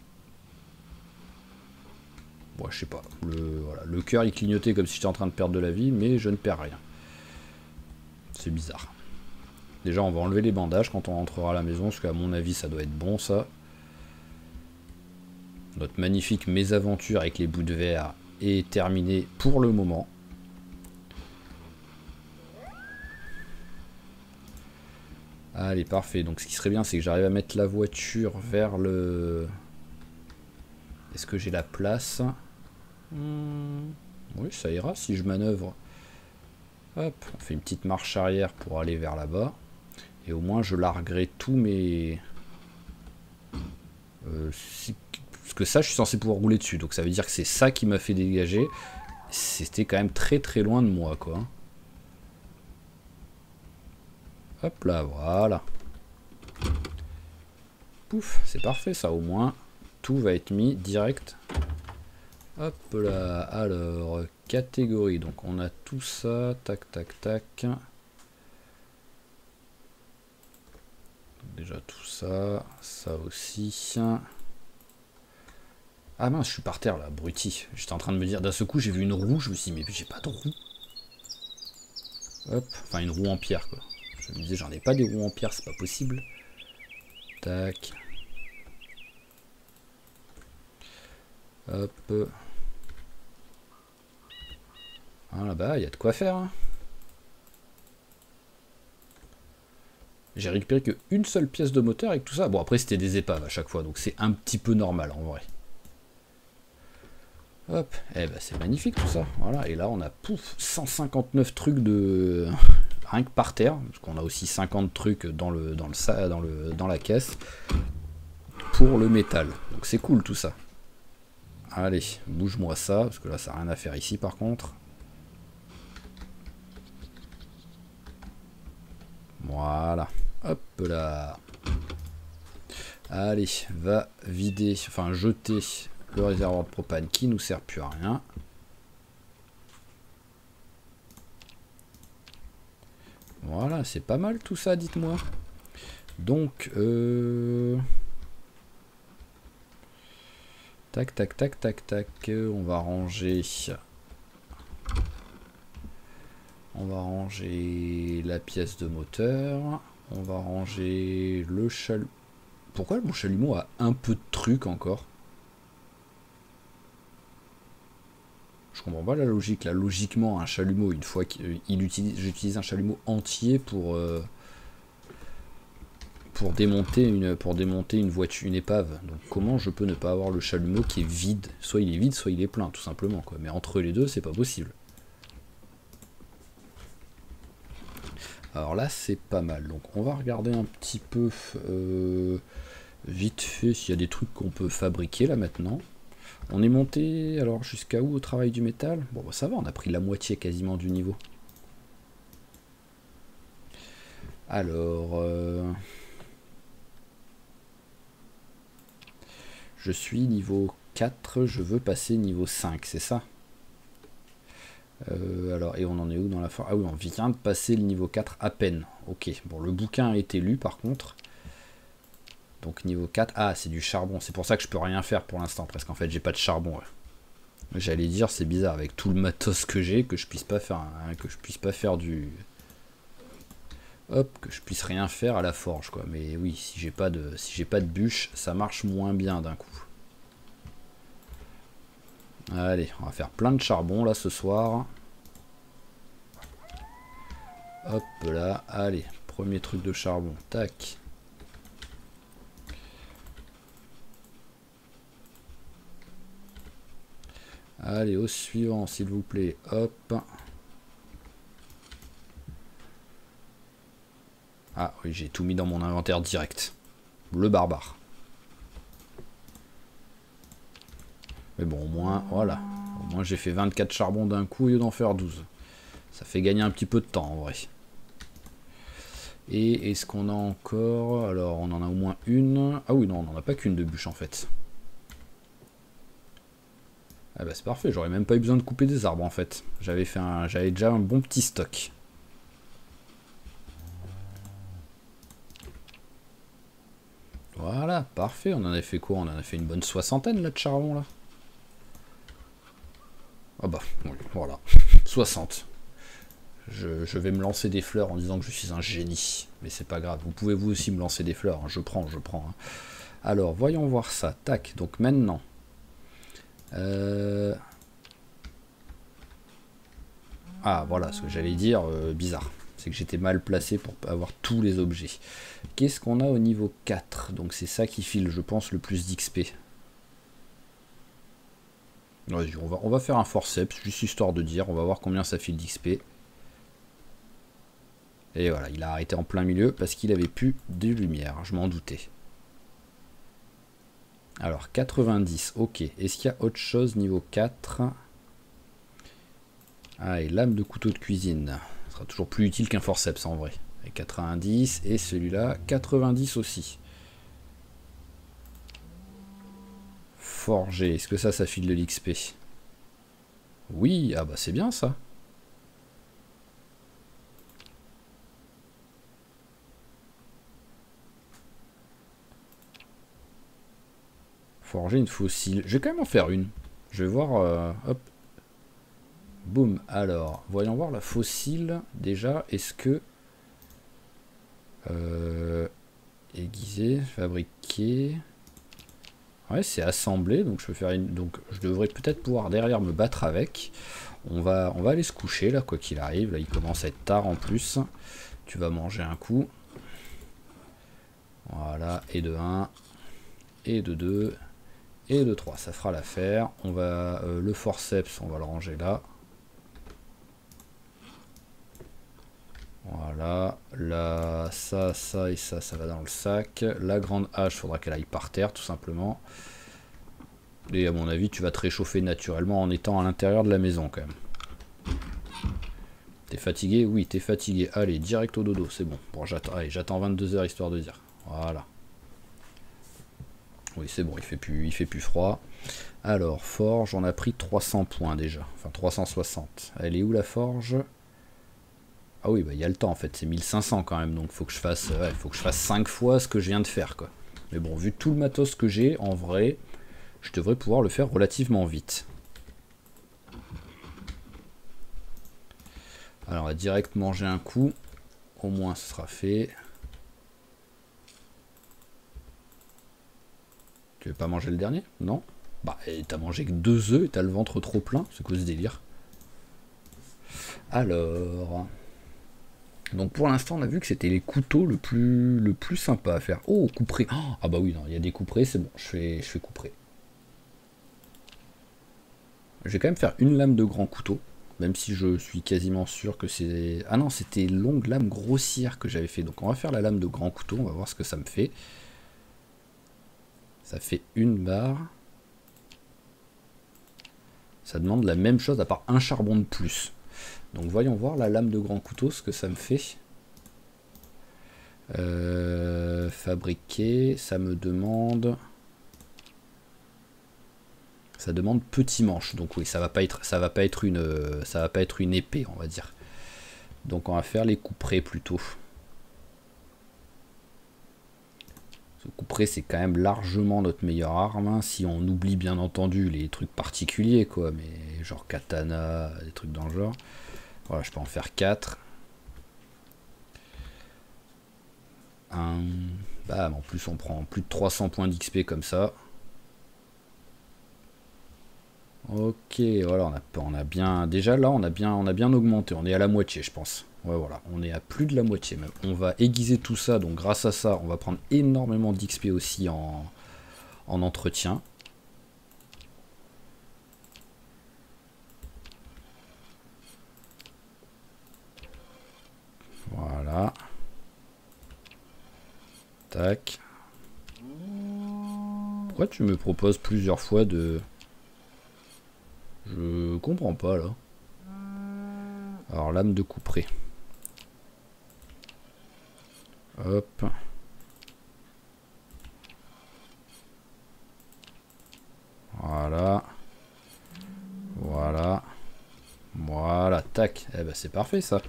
Bon, je sais pas. Voilà, le cœur, il clignotait comme si j'étais en train de perdre de la vie, mais je ne perds rien. C'est bizarre. Déjà, on va enlever les bandages quand on rentrera à la maison, parce qu'à mon avis, ça doit être bon, ça. Notre magnifique mésaventure avec les bouts de verre est terminée pour le moment. Allez, parfait. Donc, ce qui serait bien, c'est que j'arrive à mettre la voiture vers le... Est-ce que j'ai la place? Oui, ça ira si je manœuvre. Hop, on fait une petite marche arrière pour aller vers là-bas. Et au moins, je larguerai tous mes... Parce que ça, je suis censé pouvoir rouler dessus. Donc ça veut dire que c'est ça qui m'a fait dégager. C'était quand même très très loin de moi, quoi. Hop là, voilà. Pouf, c'est parfait ça au moins. Tout va être mis direct. Hop là, alors, catégorie. Donc on a tout ça, tac tac tac. Déjà tout ça, ça aussi. Ah mince, je suis par terre là, abruti. J'étais en train de me dire, d'un seul coup j'ai vu une roue, je me suis dit, mais j'ai pas de roue. Hop, enfin une roue en pierre quoi. Je me disais, j'en ai pas des roues en pierre, c'est pas possible. Tac. Hop. Voilà, bah, il y a de quoi faire. Hein. J'ai récupéré qu'une seule pièce de moteur avec tout ça. Bon, après, c'était des épaves à chaque fois, donc c'est un petit peu normal en vrai. Hop, eh ben c'est magnifique tout ça. Voilà, et là, on a pouf, 159 trucs de... Rien que par terre, parce qu'on a aussi 50 trucs dans la caisse pour le métal. Donc c'est cool tout ça. Allez, bouge-moi ça, parce que là, ça n'a rien à faire ici par contre. Voilà. Hop là. Allez, va vider, enfin jeter le réservoir de propane qui nous sert plus à rien. Voilà, c'est pas mal tout ça, dites-moi. Donc, Tac, tac, tac, tac, tac. On va ranger... On va ranger la pièce de moteur. On va ranger le chalumeau. Pourquoi mon chalumeau a un peu de truc encore? Je comprends pas la logique. Là, logiquement, un chalumeau, une fois j'utilise un chalumeau entier pour démonter une voiture, une épave. Donc comment je peux ne pas avoir le chalumeau qui est vide? Soit il est vide, soit il est plein, tout simplement, quoi. Mais entre les deux, c'est pas possible. Alors là, c'est pas mal. Donc on va regarder un petit peu vite fait s'il y a des trucs qu'on peut fabriquer là maintenant. On est monté alors jusqu'à où au travail du métal? Bon bah, ça va, on a pris la moitié quasiment du niveau. Alors je suis niveau 4, je veux passer niveau 5, c'est ça? Alors, et on en est où dans la fin? Ah oui, on vient de passer le niveau 4 à peine. Ok, bon, le bouquin a été lu par contre. Donc niveau 4, ah c'est du charbon, c'est pour ça que je peux rien faire pour l'instant, parce qu'en fait j'ai pas de charbon. Ouais. J'allais dire, c'est bizarre, avec tout le matos que j'ai, que je puisse pas faire du... Hop, que je puisse rien faire à la forge, quoi. Mais oui, si j'ai pas de bûche, ça marche moins bien d'un coup. Allez, on va faire plein de charbon là ce soir. Hop là, allez, premier truc de charbon, tac. Allez, au suivant, s'il vous plaît, hop. Ah oui, j'ai tout mis dans mon inventaire direct. Le barbare. Mais bon, au moins, voilà. Au moins, j'ai fait 24 charbons d'un coup au lieu d'en faire 12. Ça fait gagner un petit peu de temps, en vrai. Et est-ce qu'on a encore... Alors, on en a au moins une. Ah oui, non, on n'en a pas qu'une de bûche, en fait. Ah bah, c'est parfait. J'aurais même pas eu besoin de couper des arbres, en fait. J'avais déjà un bon petit stock. Voilà, parfait. On en a fait quoi? On en a fait une bonne soixantaine, là, de charbon, là. Ah bah, oui, voilà. 60. Je vais me lancer des fleurs en disant que je suis un génie. Mais c'est pas grave. Vous pouvez vous aussi me lancer des fleurs. Hein. Je prends. Hein. Alors, voyons voir ça. Tac. Donc maintenant. Ah, voilà. Ce que j'allais dire. Bizarre. C'est que j'étais mal placé pour avoir tous les objets. Qu'est-ce qu'on a au niveau 4? Donc c'est ça qui file, je pense, le plus d'XP. Vas-y, on va faire un forceps, juste histoire de dire. On va voir combien ça file d'XP. Et voilà, il a arrêté en plein milieu parce qu'il avait plus de lumière. Je m'en doutais. Alors, 90, ok. Est-ce qu'il y a autre chose niveau 4? Ah, et lame de couteau de cuisine. Ce sera toujours plus utile qu'un forceps en vrai. Et 90, et celui-là, 90 aussi. Forger, est-ce que ça file de l'XP? Oui, ah bah c'est bien ça. Forger une fossile. Je vais quand même en faire une. Je vais voir... hop. Boum. Alors, voyons voir la fossile. Déjà, est-ce que... aiguisé, fabriqué... Ouais, c'est assemblé, donc je peux faire une... Donc je devrais peut-être pouvoir derrière me battre avec. On va aller se coucher là, quoi qu'il arrive. Là, il commence à être tard en plus. Tu vas manger un coup. Voilà, et de 1, et de 2, et de 3. Ça fera l'affaire. On va le forceps, on va le ranger là. Voilà, là, ça et ça va dans le sac. La grande hache, faudra qu'elle aille par terre, tout simplement. Et à mon avis, tu vas te réchauffer naturellement en étant à l'intérieur de la maison, quand même. T'es fatigué? Oui, t'es fatigué. Allez, direct au dodo, c'est bon. Bon, j'attends 22 heures, histoire de dire. Voilà. Oui, c'est bon, il fait plus froid. Alors, forge, on a pris 300 points déjà. Enfin, 360. Elle est où, la forge? Ah oui, bah il y a le temps en fait, c'est 1500 quand même, donc faut que je fasse 5 fois ce que je viens de faire quoi. Mais bon, vu tout le matos que j'ai, en vrai, je devrais pouvoir le faire relativement vite. Alors on va direct manger un coup, au moins ce sera fait. Tu veux pas manger le dernier? Non? Bah t'as mangé que 2 œufs et t'as le ventre trop plein, c'est quoi ce délire? Alors... Donc pour l'instant on a vu que c'était les couteaux le plus sympa à faire. Oh, couperé. Ah bah oui, non, il y a des couperés, c'est bon, je fais couperé. Je vais quand même faire une lame de grand couteau, même si je suis quasiment sûr que c'est... Ah non, c'était longue lame grossière que j'avais fait. Donc on va faire la lame de grand couteau, on va voir ce que ça me fait. Ça fait une barre. Ça demande la même chose à part un charbon de plus. Donc voyons voir la lame de grand couteau, ce que ça me fait. Fabriquer, ça me demande... Ça demande petit manche. Donc oui, ça va pas être une épée, on va dire. Donc on va faire les couperets plutôt. Ce couperet c'est quand même largement notre meilleure arme, hein, si on oublie bien entendu les trucs particuliers quoi, mais genre katana, des trucs dans le genre. Voilà, je peux en faire 4. Bam, en plus on prend plus de 300 points d'XP comme ça. Ok, voilà, on a bien... Déjà là, on a bien augmenté, on est à la moitié je pense. Ouais, voilà, on est à plus de la moitié même. On va aiguiser tout ça, donc grâce à ça, on va prendre énormément d'XP aussi en entretien. Voilà. Tac. Pourquoi tu me proposes plusieurs fois de... Je comprends pas là. Alors, lame de couperée. Hop. Voilà. Voilà. Voilà, tac. Eh ben c'est parfait ça.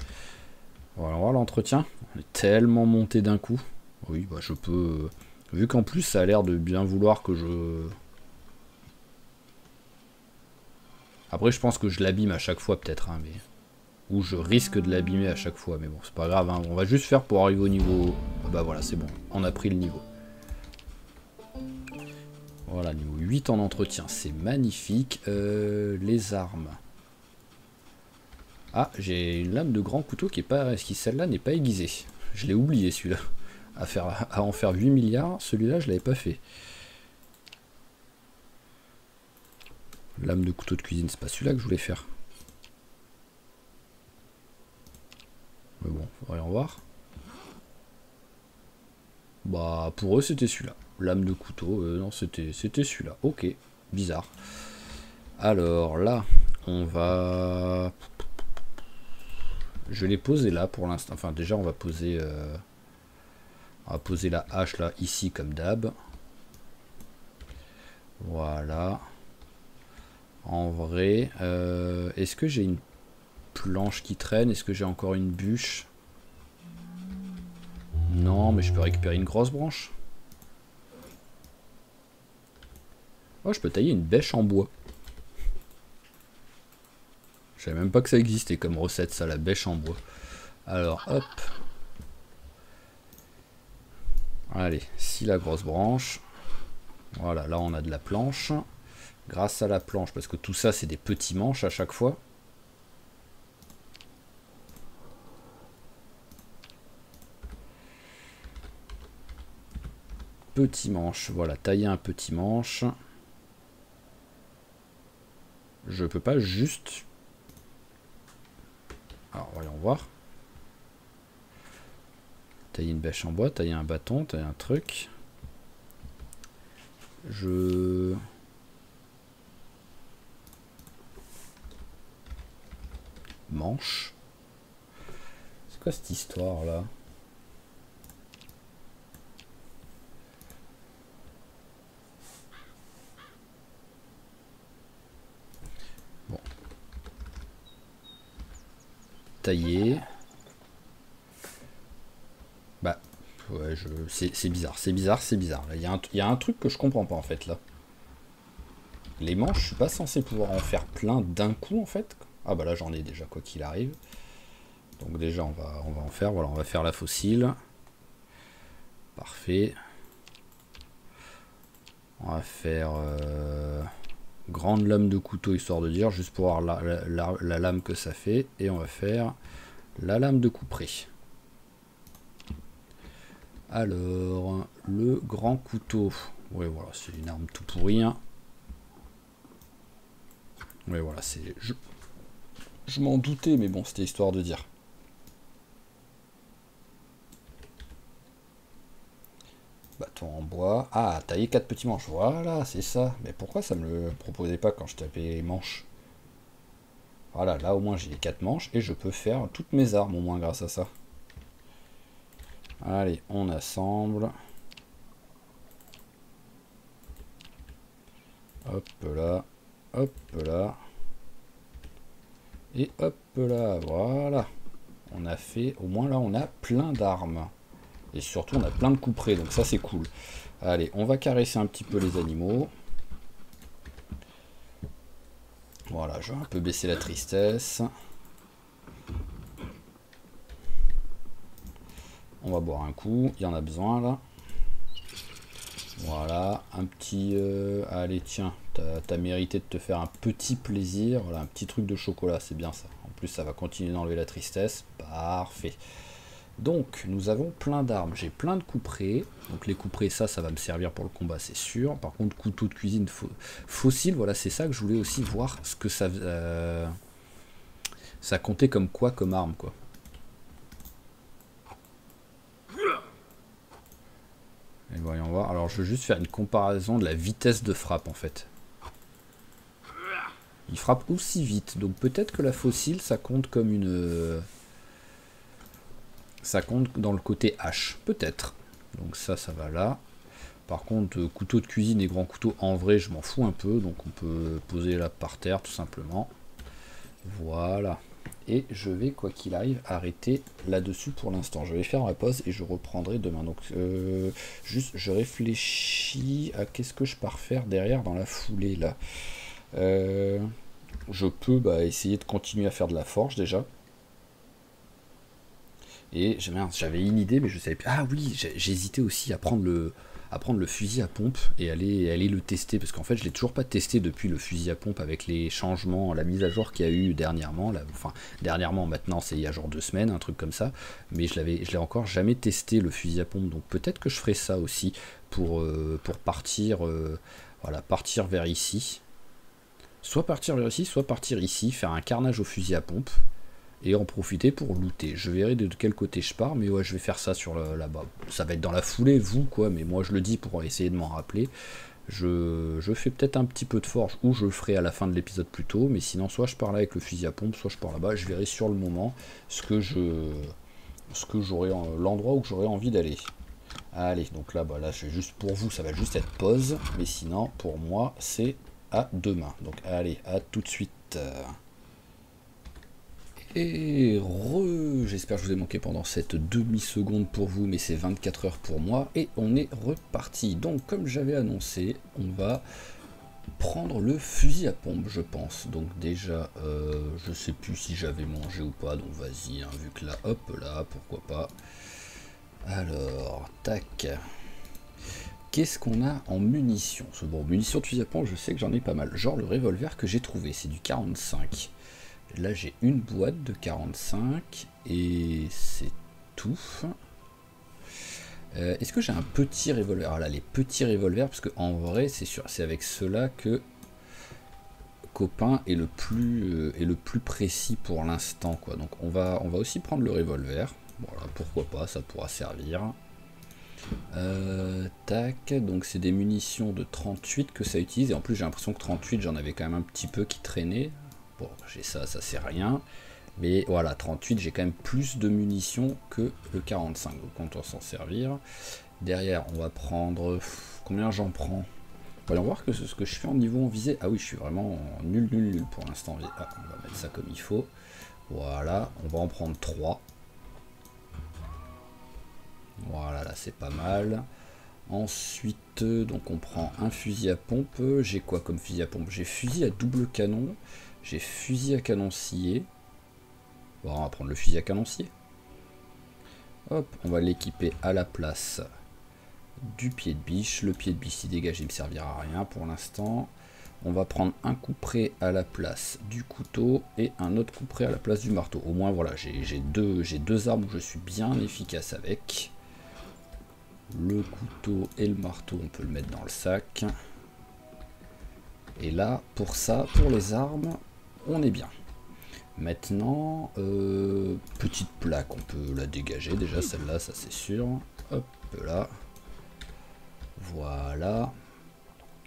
Voilà, on va l'entretien. On est tellement monté d'un coup. Oui, bah je peux... Vu qu'en plus ça a l'air de bien vouloir que je... Après je pense que je l'abîme à chaque fois peut-être, hein, mais... Ou je risque de l'abîmer à chaque fois, mais bon, c'est pas grave, hein. On va juste faire pour arriver au niveau... Ah bah voilà, c'est bon, on a pris le niveau. Voilà, niveau 8 en entretien, c'est magnifique. Les armes. Ah, j'ai une lame de grand couteau qui est pas... Celle-là n'est pas aiguisée. Je l'ai oublié celui-là. À en faire 8 milliards, celui-là je l'avais pas fait. Lame de couteau de cuisine, c'est pas celui-là que je voulais faire. Mais bon, voyons voir. Bah, pour eux, c'était celui-là. Lame de couteau, non, c'était celui-là. Ok, bizarre. Alors là, on va... Je vais les poser là pour l'instant. Enfin, déjà, on va poser la hache là, ici, comme d'hab. Voilà. En vrai, est-ce que j'ai une planche qui traîne? Est-ce que j'ai encore une bûche? Non, mais je peux récupérer une grosse branche. Oh, je peux tailler une bêche en bois. Je savais même pas que ça existait comme recette, ça, la bêche en bois. Alors, hop. Allez, si la grosse branche. Voilà, là on a de la planche. Grâce à la planche, parce que tout ça c'est des petits manches à chaque fois. Petit manche, voilà, tailler un petit manche. Je peux pas juste... Alors voyons voir. Tailler une bêche en bois, tailler un bâton, tailler un truc. Manche. C'est quoi cette histoire là? Bon. Tailler. Bah, ouais, c'est bizarre, c'est bizarre, c'est bizarre. Il y a un truc que je comprends pas en fait là. Les manches, je suis pas censé pouvoir en faire plein d'un coup en fait. Ah bah là j'en ai déjà quoi qu'il arrive. Donc déjà on va en faire, voilà, on va faire la fossile. Parfait. On va faire grande lame de couteau histoire de dire, juste pour voir la lame que ça fait. Et on va faire la lame de couperet. Alors, le grand couteau. Ouais voilà, c'est une arme tout pourrie. Hein. Ouais voilà, c'est... Je m'en doutais, mais bon, c'était histoire de dire. Bâton en bois. Ah, tailler 4 petits manches. Voilà, c'est ça. Mais pourquoi ça me le proposait pas quand je tapais les manches? Voilà, là au moins j'ai les 4 manches et je peux faire toutes mes armes au moins grâce à ça. Allez, on assemble. Hop là, hop là. Et hop là, voilà. On a fait, au moins là on a plein d'armes. Et surtout on a plein de couperets, donc ça c'est cool. Allez, on va caresser un petit peu les animaux. Voilà, je vais un peu baisser la tristesse. On va boire un coup, il y en a besoin là. Voilà, un petit... allez tiens, t'as mérité de te faire un petit plaisir. Voilà, un petit truc de chocolat, c'est bien ça. En plus ça va continuer d'enlever la tristesse. Parfait. Donc, nous avons plein d'armes. J'ai plein de couperets. Donc, les couperets, ça va me servir pour le combat, c'est sûr. Par contre, couteau de cuisine fossile, voilà, c'est ça que je voulais aussi voir ce que ça comptait comme quoi, comme arme, quoi. Et voyons voir. Alors, je vais juste faire une comparaison de la vitesse de frappe, en fait. Il frappe aussi vite. Donc, peut-être que la fossile, ça compte comme une... Ça compte dans le côté hache, peut-être. Donc ça va là. Par contre, couteau de cuisine et grand couteau, en vrai, je m'en fous un peu. Donc on peut poser là par terre, tout simplement. Voilà. Et je vais, quoi qu'il arrive, arrêter là-dessus pour l'instant. Je vais faire la pause et je reprendrai demain. Donc, juste, je réfléchis à qu'est-ce que je pars faire derrière dans la foulée, là. Je peux essayer de continuer à faire de la forge, déjà. Et j'avais une idée, mais je savais plus. Ah oui, j'hésitais aussi à prendre le fusil à pompe et aller le tester. Parce qu'en fait, je l'ai toujours pas testé depuis le fusil à pompe avec les changements, la mise à jour qu'il y a eu dernièrement. Enfin, dernièrement, maintenant, c'est il y a genre 2 semaines, un truc comme ça. Mais je l'ai encore jamais testé, le fusil à pompe. Donc peut-être que je ferai ça aussi pour partir, voilà, partir vers ici. Soit partir vers ici, soit partir ici, faire un carnage au fusil à pompe. Et en profiter pour looter. Je verrai de quel côté je pars, mais ouais, je vais faire ça sur là-bas. Ça va être dans la foulée, vous, quoi, mais moi je le dis pour essayer de m'en rappeler. Je fais peut-être un petit peu de forge, ou je le ferai à la fin de l'épisode plus tôt, mais sinon, soit je pars là avec le fusil à pompe, soit je pars là-bas. Je verrai sur le moment l'endroit où j'aurai envie d'aller. Allez, donc là, là, je vais juste pour vous, ça va juste être pause, mais sinon, pour moi, c'est à demain. Donc allez, à tout de suite. Et j'espère que je vous ai manqué pendant cette demi-seconde pour vous, mais c'est 24 heures pour moi, et on est reparti. Donc comme j'avais annoncé, on va prendre le fusil à pompe, je pense. Donc déjà, je sais plus si j'avais mangé ou pas, donc vas-y, hein, vu que là, hop là, pourquoi pas. Alors, tac. Qu'est-ce qu'on a en munitions? Bon, munitions de fusil à pompe, je sais que j'en ai pas mal. Genre le revolver que j'ai trouvé, c'est du 45. Là j'ai une boîte de 45 et c'est tout. Est-ce que j'ai un petit revolver? Ah là, les petits revolvers, parce que en vrai c'est sûr, c'est avec cela que Copain est le plus précis pour l'instant, quoi. Donc on va aussi prendre le revolver. Voilà, pourquoi pas, ça pourra servir. Tac, donc c'est des munitions de 38 que ça utilise, et en plus j'ai l'impression que 38 j'en avais quand même un petit peu qui traînait. Bon, j'ai ça sert à rien. Mais voilà, 38, j'ai quand même plus de munitions que le 45. Donc on doit s'en servir. Derrière, on va prendre... Combien j'en prends? Voyons voir que ce que je fais en niveau en visée. Ah oui, je suis vraiment nul pour l'instant. Ah, on va mettre ça comme il faut. Voilà, on va en prendre 3. Voilà, là c'est pas mal. Ensuite, donc on prend un fusil à pompe. J'ai quoi comme fusil à pompe? J'ai fusil à double canon. J'ai fusil à canon scié. Bon, on va prendre le fusil à canon scié. Hop, on va l'équiper à la place du pied de biche. Le pied de biche, si dégage, il ne me servira à rien pour l'instant. On va prendre un couperet à la place du couteau et un autre couperet à la place du marteau. Au moins, voilà, j'ai deux armes où je suis bien efficace avec. Le couteau et le marteau, on peut le mettre dans le sac. Et là, pour ça, pour les armes, on est bien. Maintenant, petite plaque, on peut la dégager déjà, celle-là, ça c'est sûr. Hop là. Voilà.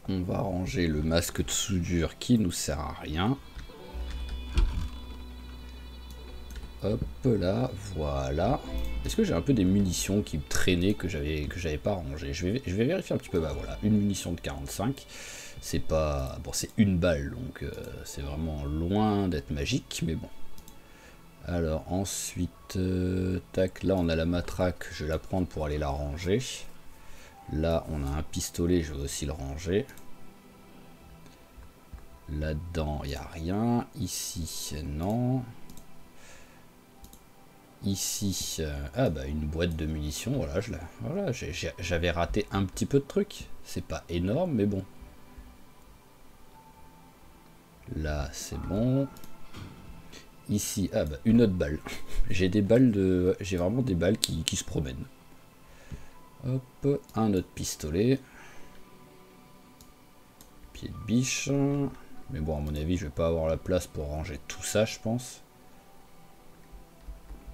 On va ranger le masque de soudure qui nous sert à rien. Hop là, voilà. Est-ce que j'ai un peu des munitions qui me traînaient que j'avais pas rangées? Je vais vérifier un petit peu. Bah voilà, une munition de 45. C'est pas... Bon, c'est une balle, donc c'est vraiment loin d'être magique, mais bon. Alors ensuite, tac, là on a la matraque, je vais la prendre pour aller la ranger. Là on a un pistolet, je vais aussi le ranger. Là-dedans, il n'y a rien. Ici, non. Ici, ah bah une boîte de munitions, voilà, voilà, j'avais raté un petit peu de trucs. C'est pas énorme, mais bon. Là, c'est bon. Ici, ah bah une autre balle. J'ai des balles de... J'ai vraiment des balles qui se promènent. Hop, un autre pistolet. Pied de biche. Mais bon, à mon avis, je vais pas avoir la place pour ranger tout ça, je pense.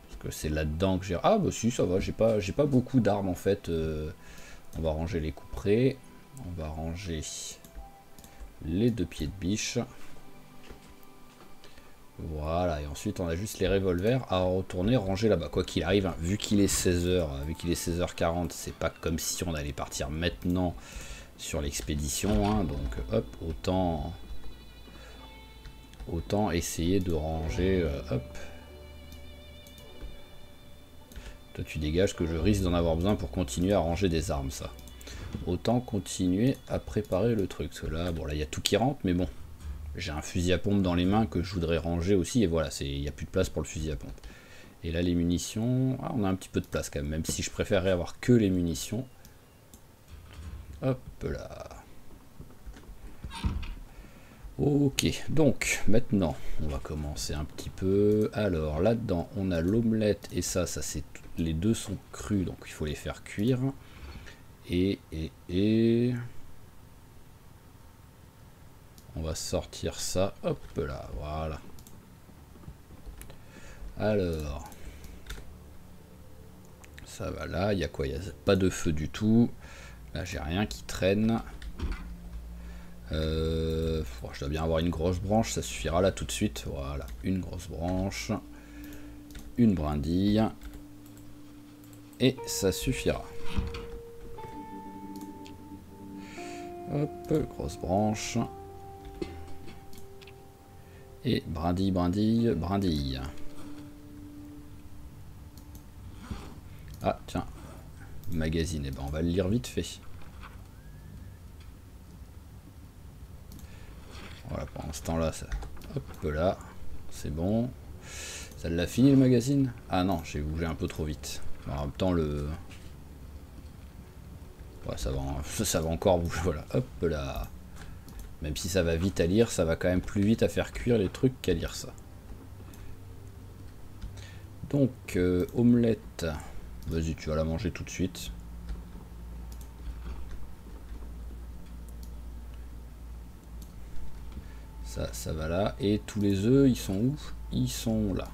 Parce que c'est là-dedans que j'ai... Ah bah si, ça va, j'ai pas beaucoup d'armes en fait. On va ranger les couperets. On va ranger les deux pieds de biche. Voilà, et ensuite on a juste les revolvers à retourner ranger là-bas. Quoi qu'il arrive, hein, vu qu'il est 16h, vu qu'il est 16h40, c'est pas comme si on allait partir maintenant sur l'expédition, hein, donc hop, autant essayer de ranger, hop. Toi tu dégages que je risque d'en avoir besoin pour continuer à ranger des armes, ça. Autant continuer à préparer le truc, parce que là, bon là il y a tout qui rentre, mais bon. J'ai un fusil à pompe dans les mains que je voudrais ranger aussi, et voilà, il n'y a plus de place pour le fusil à pompe. Et là les munitions, ah, on a un petit peu de place quand même, même si je préférerais avoir que les munitions. Hop là. Ok, donc maintenant on va commencer un petit peu. Alors là-dedans on a l'omelette et ça c'est les deux sont crus, donc il faut les faire cuire. Et on va sortir ça, hop là, voilà. Alors ça va là, il y a quoi? Il n'y a pas de feu du tout. Là j'ai rien qui traîne. Je dois bien avoir une grosse branche, ça suffira là tout de suite. Voilà, une grosse branche, une brindille, et ça suffira. Hop, grosse branche. Et brindille, brindille, brindille. Ah tiens, magazine, et ben on va le lire vite fait. Voilà, pendant ce temps-là, ça... Hop là, c'est bon. Ça l'a fini le magazine? Ah non, j'ai bougé un peu trop vite. En même temps, le... Ouais, ça va encore bouger, voilà. Hop là. Même si ça va vite à lire, ça va quand même plus vite à faire cuire les trucs qu'à lire ça. Donc, omelette. Vas-y, tu vas la manger tout de suite. Ça va là. Et tous les œufs, ils sont où? Ils sont là.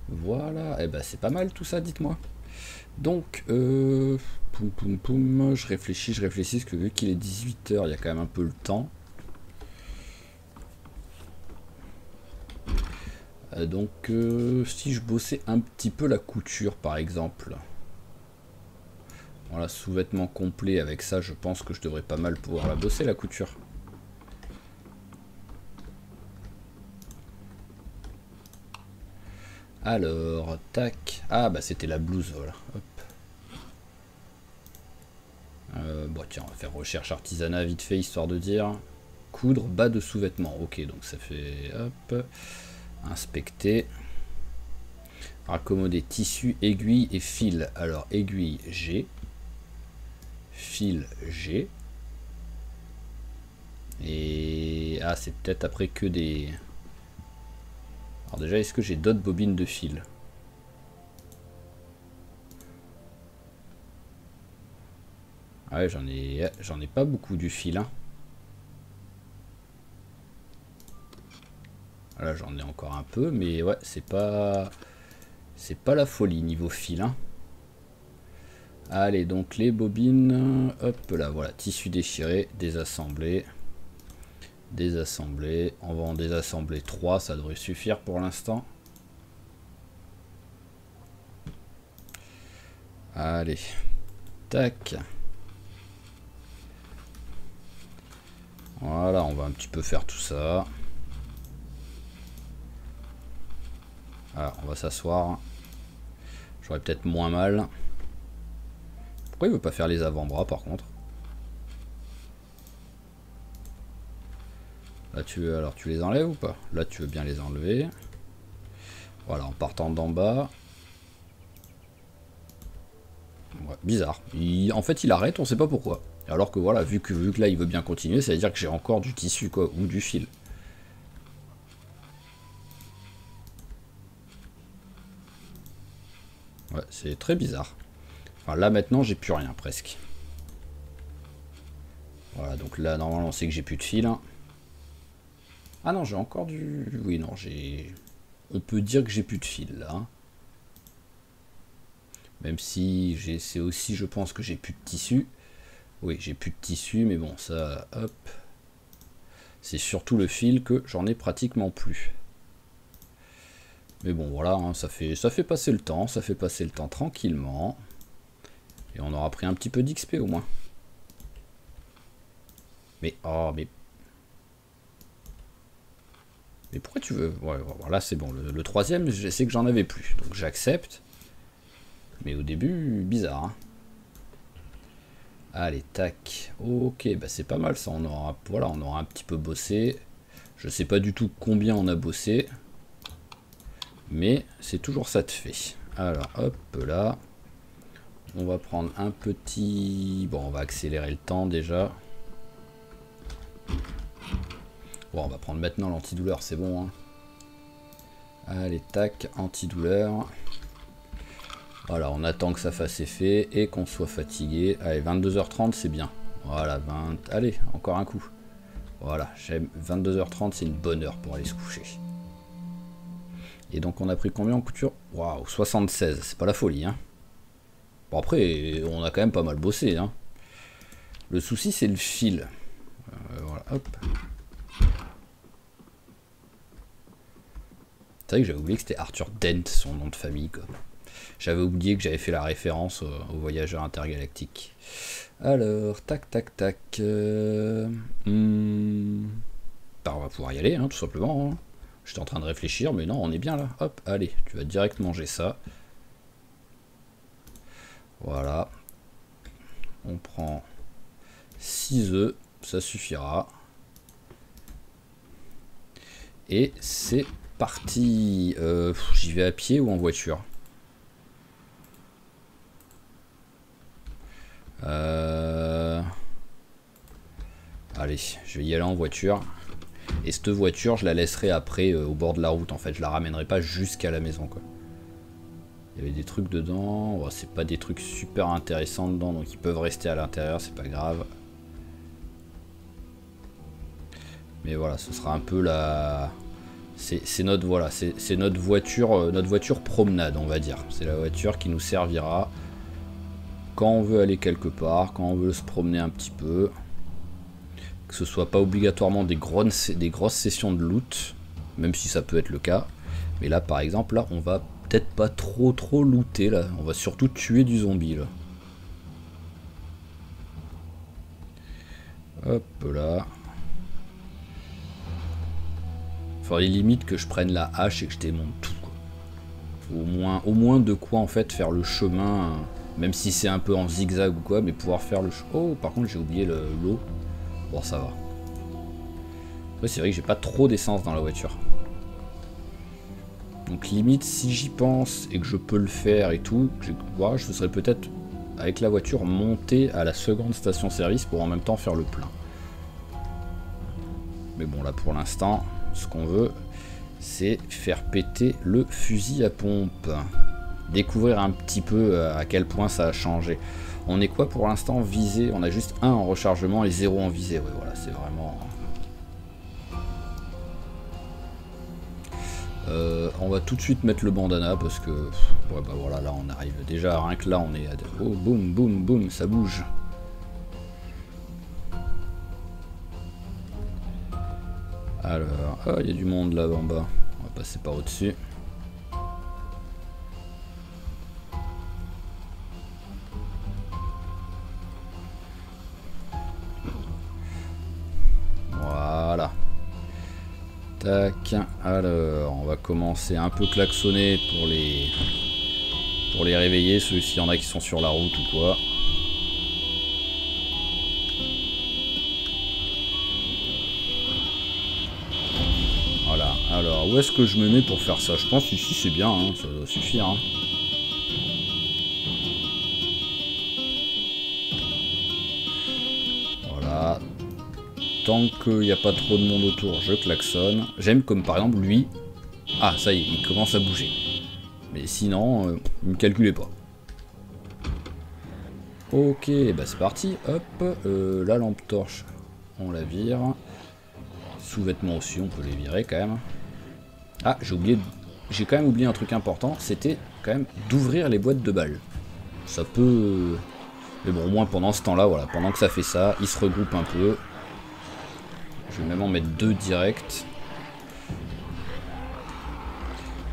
Voilà. Et ben c'est pas mal tout ça, dites-moi. Donc, poum poum poum. Je réfléchis, parce que vu qu'il est 18h, il y a quand même un peu le temps. Donc, si je bossais un petit peu la couture, par exemple. Voilà, sous-vêtement complet, avec ça, je pense que je devrais pas mal pouvoir la bosser, la couture. Alors, tac. Ah, bah c'était la blouse, voilà. Hop. Bon tiens, on va faire recherche artisanat vite fait, histoire de dire. Coudre bas de sous-vêtements. Ok, donc ça fait... Hop. Inspecter. Raccommoder tissu, aiguille et fil. Alors, aiguille, G. Fil, G. Et... Ah, c'est peut-être après que des... Alors déjà, est-ce que j'ai d'autres bobines de fil? Ah ouais, j'en ai pas beaucoup du fil, hein. Là, j'en ai encore un peu, mais ouais, c'est pas la folie niveau fil, hein. Allez, donc les bobines, hop là, voilà, tissu déchiré, désassembler. Désassembler, on va en désassembler 3, ça devrait suffire pour l'instant. Allez, tac. Voilà, on va un petit peu faire tout ça. Alors, on va s'asseoir. J'aurais peut-être moins mal. Pourquoi il veut pas faire les avant-bras par contre? Là alors tu les enlèves ou pas? Là tu veux bien les enlever. Voilà, en partant d'en bas. Ouais, bizarre. En fait il arrête, on sait pas pourquoi. Alors que voilà, vu que là il veut bien continuer, ça veut dire que j'ai encore du tissu quoi, ou du fil. Ouais, c'est très bizarre. Enfin là maintenant j'ai plus rien presque. Voilà, donc là normalement on sait que j'ai plus de fil. Ah non, j'ai encore du... Oui, non, j'ai... On peut dire que j'ai plus de fil, là. Même si c'est aussi, je pense que j'ai plus de tissu. Oui, j'ai plus de tissu, mais bon, ça, hop. C'est surtout le fil que j'en ai pratiquement plus. Mais bon, voilà, hein, ça fait passer le temps. Ça fait passer le temps tranquillement. Et on aura pris un petit peu d'XP au moins. Mais, oh, mais... Mais pourquoi tu veux... Ouais, voilà, c'est bon. Le troisième, je sais que j'en avais plus. Donc j'accepte. Mais au début, bizarre. Hein. Allez, tac. Ok, bah c'est pas mal ça. On aura, voilà, on aura un petit peu bossé. Je sais pas du tout combien on a bossé. Mais c'est toujours ça de fait. Alors, hop là. On va prendre un petit... Bon, on va accélérer le temps déjà. Bon, on va prendre maintenant l'antidouleur, c'est bon. Hein. Allez, tac, antidouleur. Voilà, on attend que ça fasse effet et qu'on soit fatigué. Allez, 22h30, c'est bien. Voilà, 20... Allez, encore un coup. Voilà, j'aime 22h30, c'est une bonne heure pour aller se coucher. Et donc, on a pris combien en couture? Waouh, 76, c'est pas la folie, hein. Bon, après, on a quand même pas mal bossé, hein. Le souci, c'est le fil. Voilà, hop. C'est vrai que j'avais oublié que c'était Arthur Dent, son nom de famille, quoi. J'avais oublié que j'avais fait la référence au voyageur intergalactique. Alors, tac, tac, tac. Bah, on va pouvoir y aller, hein, tout simplement. Hein. J'étais en train de réfléchir, mais non, on est bien là. Hop, allez, tu vas direct manger ça. Voilà. On prend 6 œufs, ça suffira. Et c'est parti. J'y vais à pied ou en voiture? Allez, je vais y aller en voiture. Et cette voiture, je la laisserai après au bord de la route. En fait, je la ramènerai pas jusqu'à la maison, quoi. Il y avait des trucs dedans. Oh, c'est pas des trucs super intéressants dedans, donc ils peuvent rester à l'intérieur, c'est pas grave. Mais voilà, ce sera un peu la... C'est notre, voilà, c'est notre voiture promenade, on va dire. C'est la voiture qui nous servira quand on veut aller quelque part, quand on veut se promener un petit peu. Que ce soit pas obligatoirement des grosses sessions de loot, même si ça peut être le cas. Mais là, par exemple, là, on va peut-être pas trop looter, là. On va surtout tuer du zombie, là. Hop là. Faudrait limite que je prenne la hache et que je démonte tout, quoi. Au moins de quoi, en fait, faire le chemin Même si c'est un peu en zigzag ou quoi, mais pouvoir faire le... Oh, par contre j'ai oublié l'eau. Bon, ça va. Après c'est vrai que j'ai pas trop d'essence dans la voiture. Donc limite, si j'y pense et que je peux le faire et tout, je serais peut-être avec la voiture monter à la seconde station-service pour en même temps faire le plein. Mais bon, là pour l'instant, ce qu'on veut, c'est faire péter le fusil à pompe. Découvrir un petit peu à quel point ça a changé. On est quoi pour l'instant visé? On a juste 1 en rechargement et 0 en visée. Ouais, voilà, c'est vraiment... on va tout de suite mettre le bandana parce que... Ouais, bah voilà, là on arrive déjà, rien que là on est à... Oh, boum, boum, boum, ça bouge. Alors, ah, il y a du monde là en bas. On va passer par au-dessus. Voilà. Tac. Alors, on va commencer un peu klaxonner pour les réveiller, ceux s'il y en a qui sont sur la route ou quoi. Voilà. Alors, où est-ce que je me mets pour faire ça? Je pense ici c'est bien, hein, ça doit suffire. Hein. Voilà. Tant qu'il n'y a pas trop de monde autour, je klaxonne. J'aime comme par exemple lui. Ah, ça y est, il commence à bouger. Mais sinon, il me calculait pas. Ok, bah c'est parti. Hop, la lampe torche, on la vire. Sous-vêtements aussi, on peut les virer quand même. Ah, j'ai quand même oublié un truc important, c'était quand même d'ouvrir les boîtes de balles. Ça peut... Mais bon, au moins pendant ce temps-là, voilà, pendant que ça fait ça, ils se regroupent un peu. Je vais même en mettre 2 directs.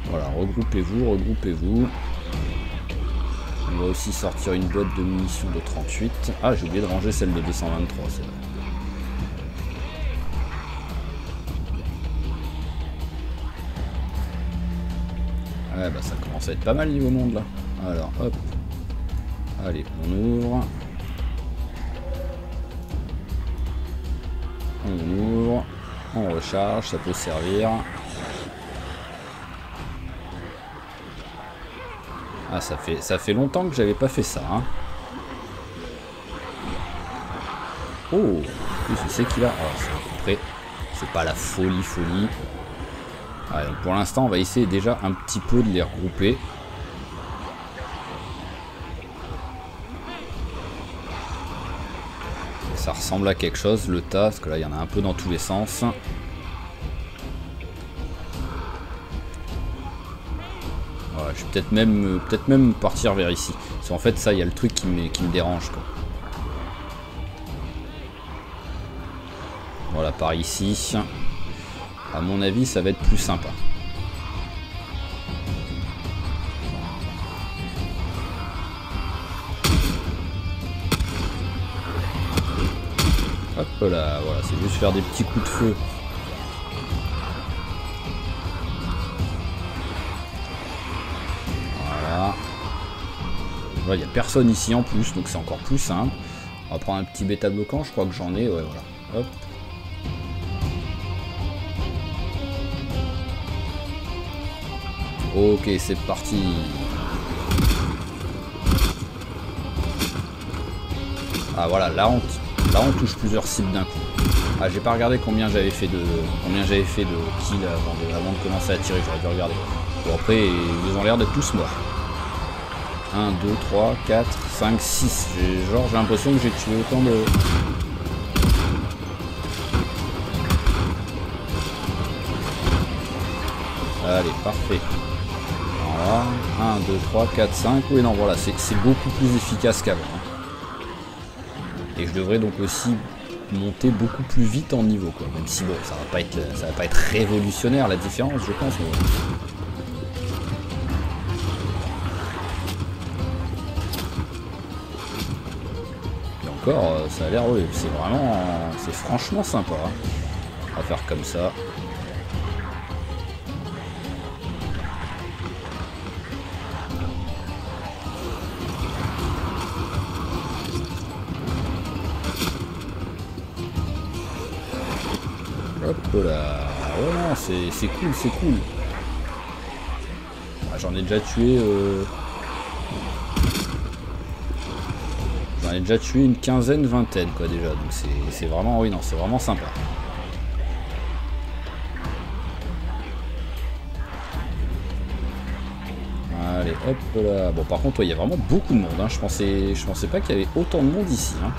Voilà, regroupez-vous, regroupez-vous. On va aussi sortir une boîte de munitions de 38. Ah, j'ai oublié de ranger celle de 223, c'est vrai. Ouais, bah ça commence à être pas mal niveau monde là. Alors, hop. Allez, on ouvre. On ouvre. On recharge, ça peut servir. Ah, ça fait longtemps que j'avais pas fait ça. Hein. Oh, je sais qu'il a... Oh, c'est à peu près... C'est pas la folie. Ouais, donc pour l'instant, on va essayer déjà un petit peu de les regrouper. Ça ressemble à quelque chose, le tas, parce que là, il y en a un peu dans tous les sens. Ouais, je vais peut-être même partir vers ici. Parce qu'en fait, ça, il y a le truc qui me dérange, quoi. Voilà, par ici. À mon avis, ça va être plus sympa. Hop là, voilà, c'est juste faire des petits coups de feu. Voilà. Voilà, il n'y a personne ici en plus, donc c'est encore plus simple. On va prendre un petit bêta bloquant, je crois que j'en ai, ouais, voilà. Hop. Ok, c'est parti. Ah voilà, là on touche plusieurs cibles d'un coup. Ah, j'ai pas regardé combien j'avais fait de kills avant de commencer à tirer, j'aurais dû regarder. Bon, après, ils ont l'air d'être tous morts. 1, 2, 3, 4, 5, 6. J'ai l'impression que j'ai tué autant de... Allez, parfait. Voilà. 1, 2, 3, 4, 5. Oui, non, voilà, c'est beaucoup plus efficace qu'avant. Et je devrais donc aussi monter beaucoup plus vite en niveau, quoi. Même si, bon, ça va pas être révolutionnaire, la différence, je pense. Mais... Et encore, ça a l'air, oui, c'est franchement sympa. Hein, à faire comme ça. là. Ouais, non, c'est cool, c'est cool. Ah, j'en ai déjà tué... J'en ai déjà tué une quinzaine, vingtaine, quoi, déjà. Donc c'est vraiment... Oui, non, c'est vraiment sympa. Allez, hop là. Bon, par contre, il y a vraiment beaucoup de monde. Hein. Je pensais pas qu'il y avait autant de monde ici. Hein.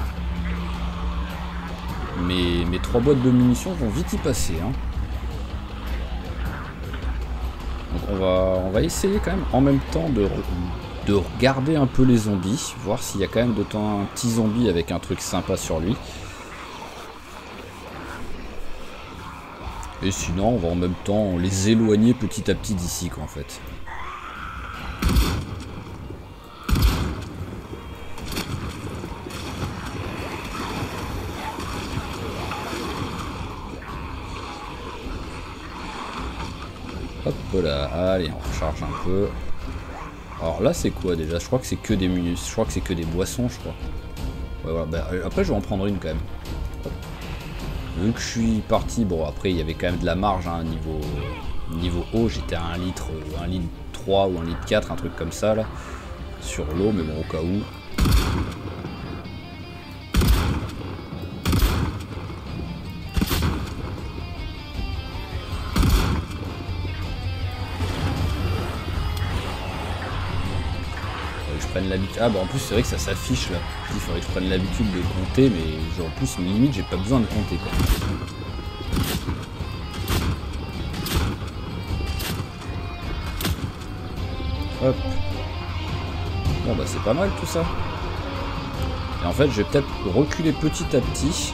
Mais mes 3 boîtes de munitions vont vite y passer. Hein. Donc on va essayer quand même en même temps de regarder un peu les zombies. Voir s'il y a quand même de temps un petit zombie avec un truc sympa sur lui. Et sinon, on va en même temps les éloigner petit à petit d'ici, quoi, en fait. Hop là, allez, on recharge un peu. Alors là, c'est quoi déjà? Je crois que c'est que des munitions, je crois que c'est que des boissons, je crois. Ouais, voilà, bah, après, je vais en prendre une quand même. Hop. Vu que je suis parti, bon, après, il y avait quand même de la marge, hein, niveau eau. J'étais à 1 litre 3 ou 1 litre 4, un truc comme ça, là, sur l'eau, mais bon, au cas où. L'habitude. Ah bah en plus c'est vrai que ça s'affiche là. Il faudrait que je prenne l'habitude de compter, mais genre, en plus limite j'ai pas besoin de compter quoi. Hop. Bon bah c'est pas mal tout ça. Et en fait je vais peut-être reculer petit à petit.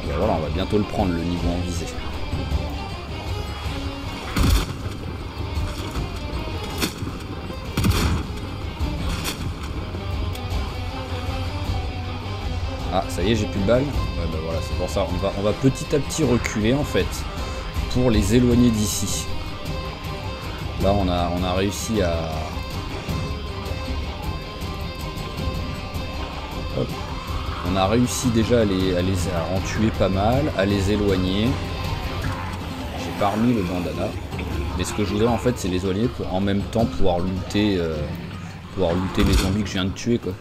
Et bah, voilà, on va bientôt le prendre le niveau en visée. Ah, ça y est, j'ai plus de balles. Ouais, bah voilà, c'est pour ça. On va petit à petit reculer, en fait, pour les éloigner d'ici. Là, on a réussi à... Hop. On a réussi déjà à en tuer pas mal, à les éloigner. J'ai pas remis le bandana. Mais ce que je voudrais, en fait, c'est les éloigner pour en même temps pouvoir looter les zombies que je viens de tuer, quoi.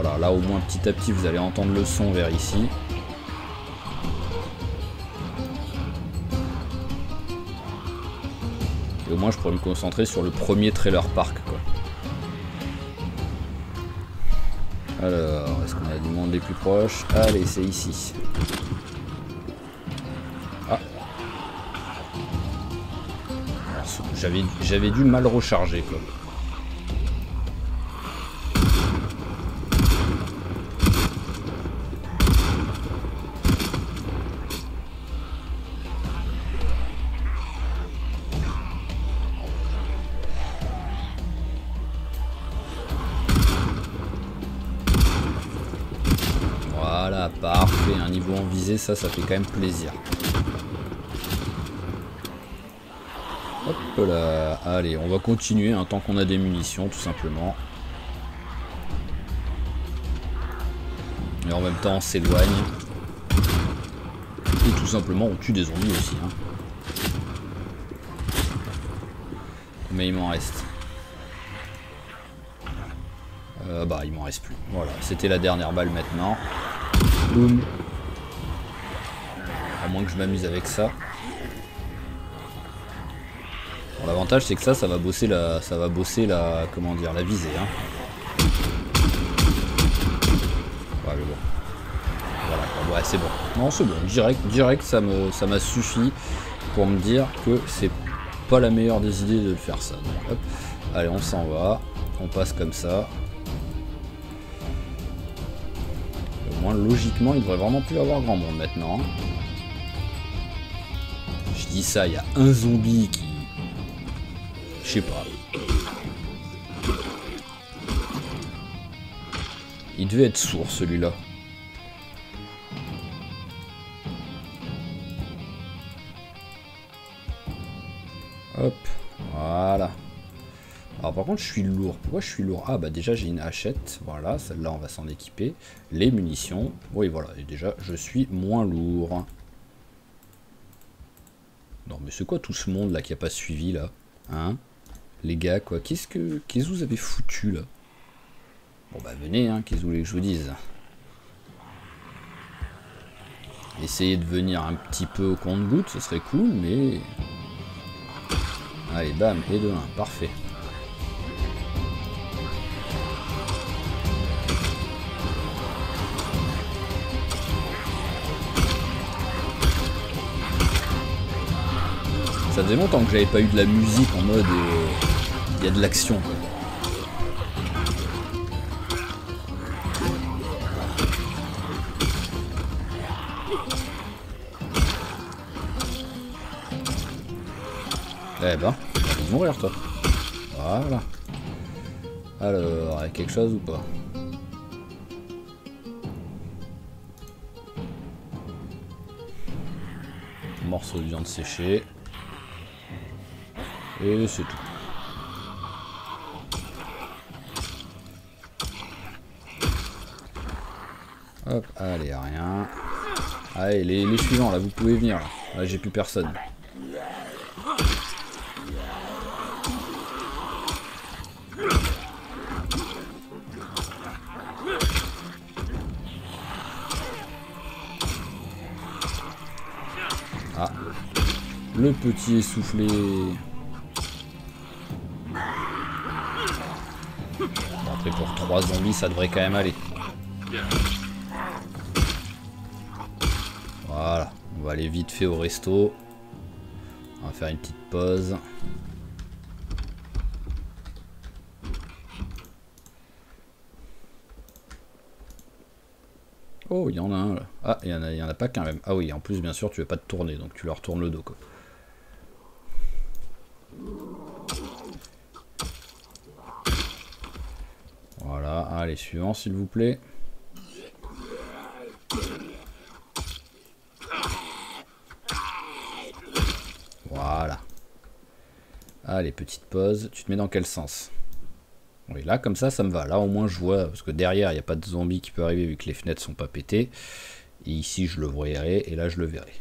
Voilà, là au moins petit à petit vous allez entendre le son vers ici. Et au moins je pourrais me concentrer sur le premier trailer park quoi. Alors, est-ce qu'on a du monde les plus proches? Allez, c'est ici. Ah. J'avais dû mal recharger quoi. Voilà, parfait, un niveau en visée, ça fait quand même plaisir. Hop là, allez, on va continuer hein, tant qu'on a des munitions, tout simplement. Et en même temps, on s'éloigne. Et tout simplement, on tue des zombies aussi. Hein. Mais il m'en reste. Bah, il m'en reste plus. Voilà, c'était la dernière balle maintenant. Boum. À moins que je m'amuse avec ça. Bon, l'avantage c'est que ça va bosser la, comment dire, la visée. Hein. Ouais, mais bon. Voilà, quoi. Ouais, c'est bon. Non, c'est bon. Direct, ça m'a suffi pour me dire que c'est pas la meilleure des idées de le faire ça. Donc, hop. Allez, on s'en va. On passe comme ça. Au moins, logiquement, il devrait vraiment plus avoir grand monde maintenant. Je dis ça, il y a un zombie qui... Je sais pas. Il devait être sourd, celui-là. Hop, voilà. Alors par contre je suis lourd. Pourquoi je suis lourd? Ah bah déjà j'ai une hachette. Voilà, celle-là on va s'en équiper. Les munitions. Oui voilà, et déjà je suis moins lourd. Non mais c'est quoi tout ce monde là qui a pas suivi là? Hein? Les gars quoi, qu'est-ce que vous avez foutu là? Bon bah venez hein, qu'est-ce que vous voulez que je vous dise? Essayez de venir un petit peu au compte-gouttes, ce serait cool, mais... Allez, bam, et de 1, parfait. Ça faisait longtemps que j'avais pas eu de la musique en mode... Il y a de l'action, quoi. Eh ben, tu vas mourir toi. Voilà. Alors, y'a quelque chose ou pas? Morceau de viande séchée. Et c'est tout. Hop, allez, rien. Allez, les suivants, là, vous pouvez venir. Là, j'ai plus personne. Ah, le petit essoufflé. Bon, après, pour 3 zombies, ça devrait quand même aller. Voilà, on va aller vite fait au resto. On va faire une petite pause. Oh, il y en a un là. Ah, il y en a pas qu'un même. Ah oui, en plus, bien sûr, tu veux pas te tourner, donc tu leur tournes le dos, quoi. Voilà, allez, suivant, s'il vous plaît. Voilà. Allez, petite pause. Tu te mets dans quel sens? Oui, là, comme ça me va. Là, au moins, je vois. Parce que derrière, il n'y a pas de zombie qui peut arriver vu que les fenêtres sont pas pétées. Et ici, je le verrai. Et là, je le verrai.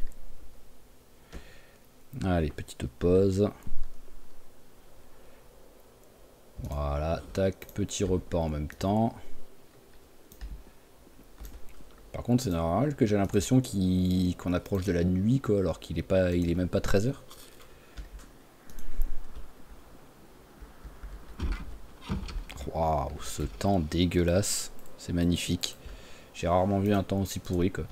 Allez, petite pause. Voilà, tac, petit repas en même temps. Par contre, c'est normal que j'ai l'impression qu'on approche de la nuit, quoi, alors qu'il est même pas 13h. Waouh, ce temps dégueulasse. C'est magnifique. J'ai rarement vu un temps aussi pourri, quoi.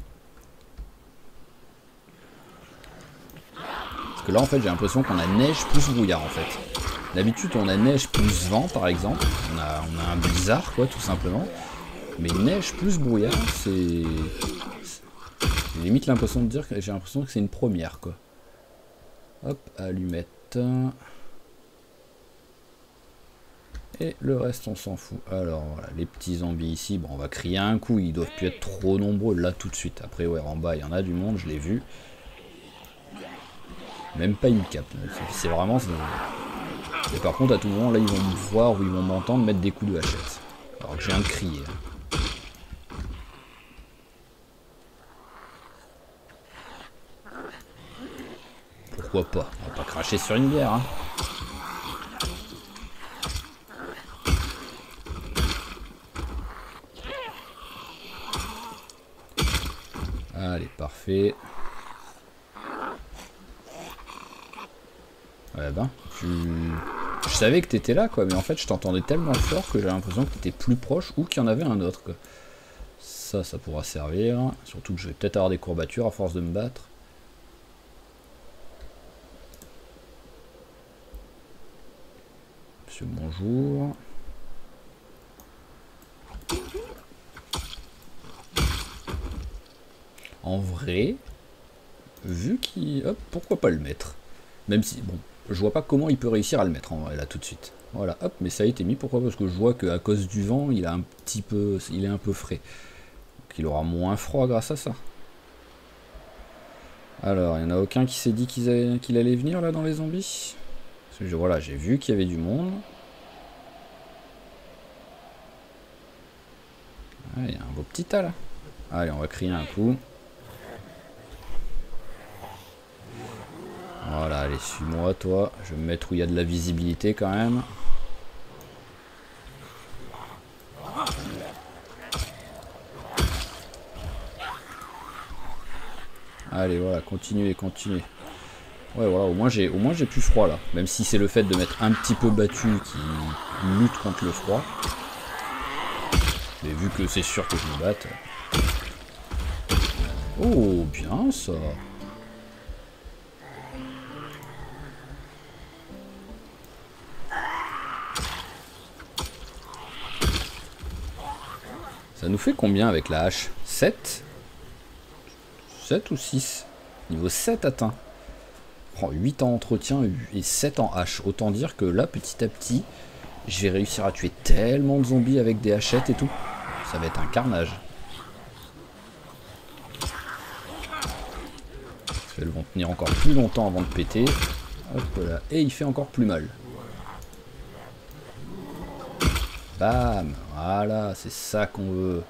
Parce que là, en fait, j'ai l'impression qu'on a neige plus brouillard, en fait. D'habitude, on a neige plus vent, par exemple. On a un blizzard, quoi, tout simplement. Mais neige plus brouillard, c'est... J'ai limite l'impression de dire que j'ai l'impression que c'est une première, quoi. Hop, allumette. Et le reste, on s'en fout. Alors, voilà, les petits zombies ici. Bon, on va crier un coup. Ils doivent plus être trop nombreux, là, tout de suite. Après, ouais, en bas, il y en a du monde, je l'ai vu. Même pas une cape. C'est vraiment... Et par contre, à tout moment, là, ils vont me voir ou ils vont m'entendre mettre des coups de hachette. Alors que je viens de crier. Pourquoi pas? On va pas cracher sur une bière, hein. Allez, parfait. Ouais ben, je savais que t'étais là, quoi, mais en fait, je t'entendais tellement fort que j'ai l'impression que t'étais plus proche ou qu'il y en avait un autre, quoi. Ça pourra servir. Surtout que je vais peut-être avoir des courbatures à force de me battre. Monsieur, bonjour. En vrai, vu qu'il... Hop, pourquoi pas le mettre? Même si, bon, je vois pas comment il peut réussir à le mettre en vrai, là, tout de suite. Voilà, hop, mais ça a été mis. Pourquoi? Parce que je vois qu'à cause du vent, il est un peu frais. Donc il aura moins froid grâce à ça. Alors, il n'y en a aucun qui s'est dit qu'il allait venir, là, dans les zombies? Parce que voilà, j'ai vu qu'il y avait du monde. Ah, il y a un beau petit tas là. Allez, on va crier un coup. Voilà, allez, suis-moi toi. Je vais me mettre où il y a de la visibilité quand même. Allez, voilà, continuez, continuez. Ouais, voilà, au moins j'ai plus froid là. Même si c'est le fait de m'être un petit peu battu qui lutte contre le froid. Mais vu que c'est sûr que je me batte. Oh, bien ça. Ça nous fait combien avec la hache? 7 ou 6? Niveau 7 atteint. Oh, 8 en entretien et 7 en hache. Autant dire que là, petit à petit, je vais réussir à tuer tellement de zombies avec des hachettes et tout. Ça va être un carnage. Elles vont tenir encore plus longtemps avant de péter. Hop là. Et il fait encore plus mal. Bam. Voilà, c'est ça qu'on veut.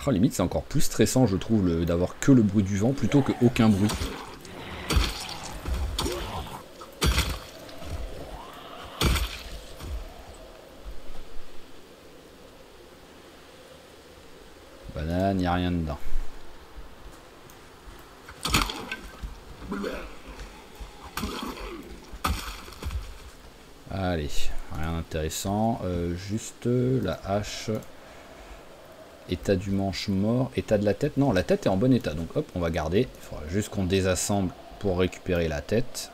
Oh, limite, c'est encore plus stressant, je trouve, d'avoir que le bruit du vent plutôt qu'aucun bruit. Banane, il n'y a rien dedans. Allez, rien d'intéressant. Juste la hache. État du manche mort. État de la tête. Non, la tête est en bon état. Donc hop, on va garder. Il faudra juste qu'on désassemble pour récupérer la tête.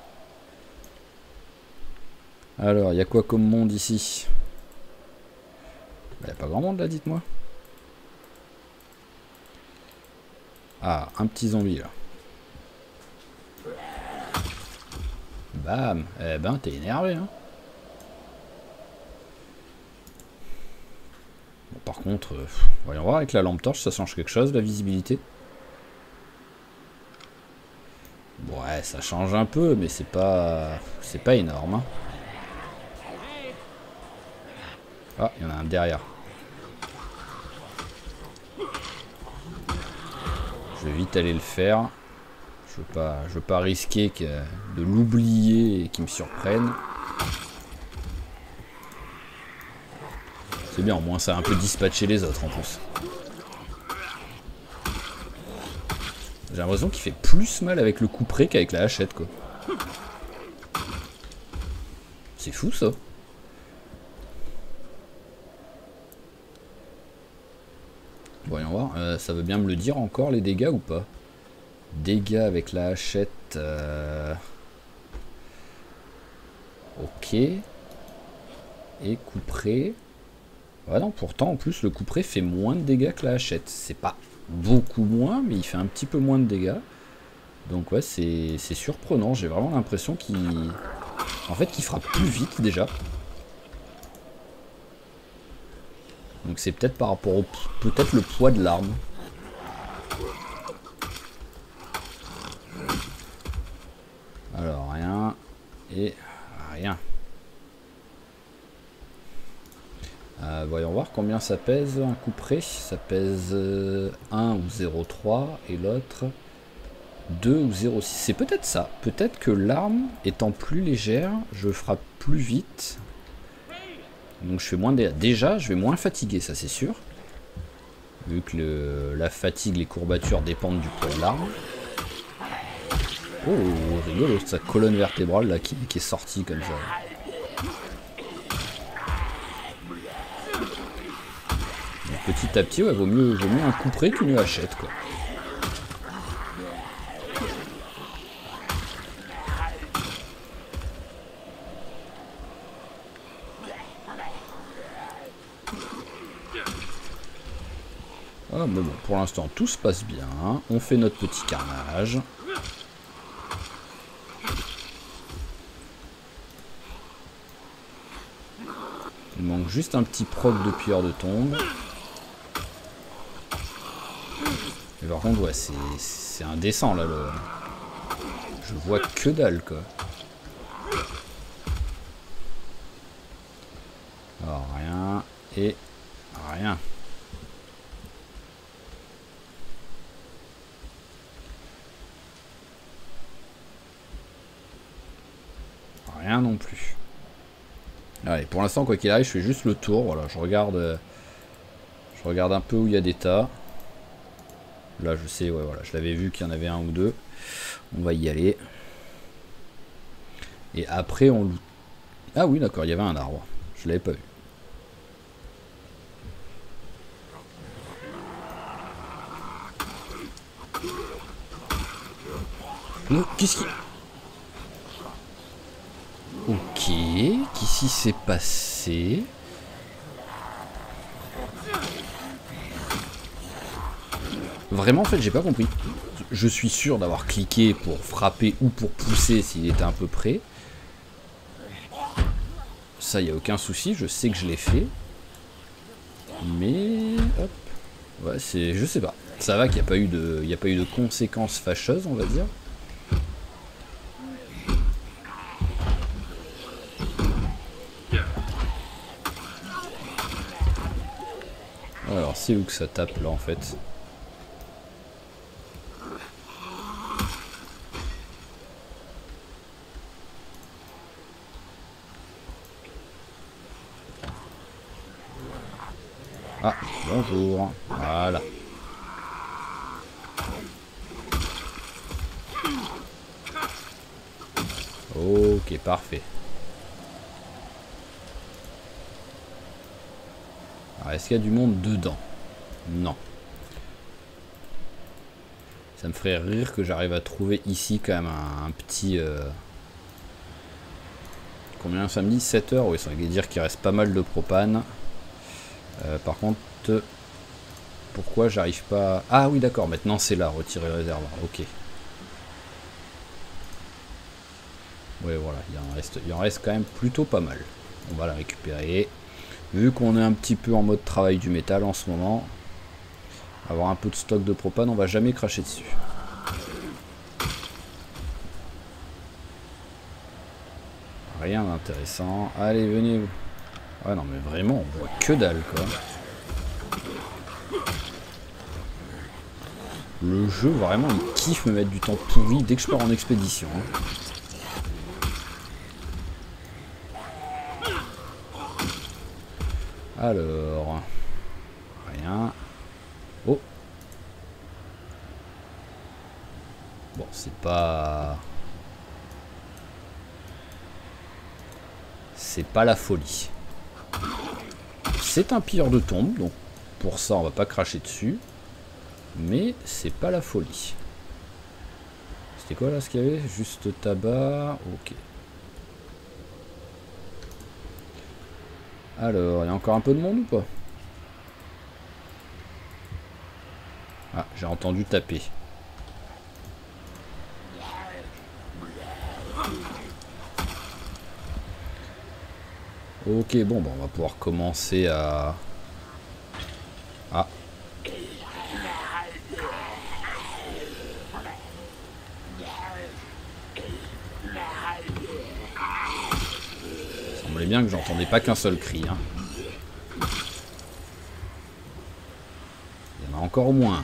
Alors, il y a quoi comme monde ici? Il n'y a pas grand monde là, dites-moi. Ah, un petit zombie là. Bam. Eh ben, t'es énervé, hein. Bon, par contre, voyons voir avec la lampe torche, ça change quelque chose, la visibilité. Ouais, ça change un peu, mais c'est pas énorme. Hein. Ah, il y en a un derrière. Je vais vite aller le faire. Je veux pas risquer de l'oublier et qu'il me surprenne. C'est bien, au moins ça a un peu dispatché les autres en plus. J'ai l'impression qu'il fait plus mal avec le couperet qu'avec la hachette, quoi. C'est fou ça. Voyons voir, ça veut bien me le dire encore les dégâts ou pas? Dégâts avec la hachette. Ok. Et couperet. Ouais, non, pourtant en plus le couperet fait moins de dégâts que la hachette. C'est pas beaucoup moins, mais il fait un petit peu moins de dégâts. Donc ouais, c'est surprenant. J'ai vraiment l'impression qu'il... En fait, qu'il frappe plus vite déjà. Donc c'est peut-être par rapport au... Peut-être le poids de l'arme. Alors rien. Et rien. Voyons voir combien ça pèse un couperet. Ça pèse 1 ou 0,3 et l'autre 2 ou 0,6. C'est peut-être ça. Peut-être que l'arme étant plus légère, je frappe plus vite. Donc je fais moins de... Déjà, je vais moins fatiguer, ça c'est sûr. Vu que la fatigue, les courbatures dépendent du poids de l'arme. Oh, rigolo, sa colonne vertébrale là qui est sortie comme ça. Donc, petit à petit, ouais, vaut mieux un couperet qu'une hachette, quoi. Ah, mais bon, pour l'instant, tout se passe bien. On fait notre petit carnage. Il manque juste un petit proc de pierre de tombe. Mais par contre, ouais, c'est indécent, là. Je vois que dalle, quoi. Alors, rien et rien. Rien non plus. Allez, pour l'instant, quoi qu'il arrive, je fais juste le tour. Voilà, je regarde un peu où il y a des tas. Là, je sais, ouais, voilà, je l'avais vu qu'il y en avait un ou deux. On va y aller. Et après, on loot. Ah oui, d'accord, il y avait un arbre. Je l'avais pas vu. Qu'est-ce qui... Ok, qu'est-ce qui s'est passé? Vraiment, en fait, j'ai pas compris. Je suis sûr d'avoir cliqué pour frapper ou pour pousser s'il était un peu près. Ça, y a aucun souci, je sais que je l'ai fait. Mais... Hop. Ouais, c'est... Je sais pas. Ça va qu'il n'y a pas eu de conséquences fâcheuses, on va dire. Alors, c'est où que ça tape, là, en fait? Ah, bonjour. Voilà. Ok, parfait. Alors, est-ce qu'il y a du monde dedans? Non. Ça me ferait rire que j'arrive à trouver ici quand même un petit... Combien ça me dit? 7 heures? Oui, ça veut dire qu'il reste pas mal de propane. Par contre... Pourquoi j'arrive pas... Ah oui, d'accord, maintenant c'est là, retirer le réservoir. Ok. Ouais, voilà, il en reste quand même plutôt pas mal. On va la récupérer. Vu qu'on est un petit peu en mode travail du métal en ce moment, avoir un peu de stock de propane, on va jamais cracher dessus. Rien d'intéressant. Allez, venez. Ouais, non, mais vraiment, on voit que dalle, quoi. Le jeu, vraiment, il kiffe me mettre du temps pourri dès que je pars en expédition. Alors... Rien. Oh. Bon, c'est pas... C'est pas la folie. C'est un pilleur de tombe, donc pour ça, on va pas cracher dessus. Mais c'est pas la folie. C'était quoi là ce qu'il y avait? Juste tabac. Ok. Alors, il y a encore un peu de monde ou pas? Ah, j'ai entendu taper. Ok, bon, on va pouvoir commencer à... Ah. Il semblait bien que j'entendais pas qu'un seul cri. Hein. Il y en a encore au moins.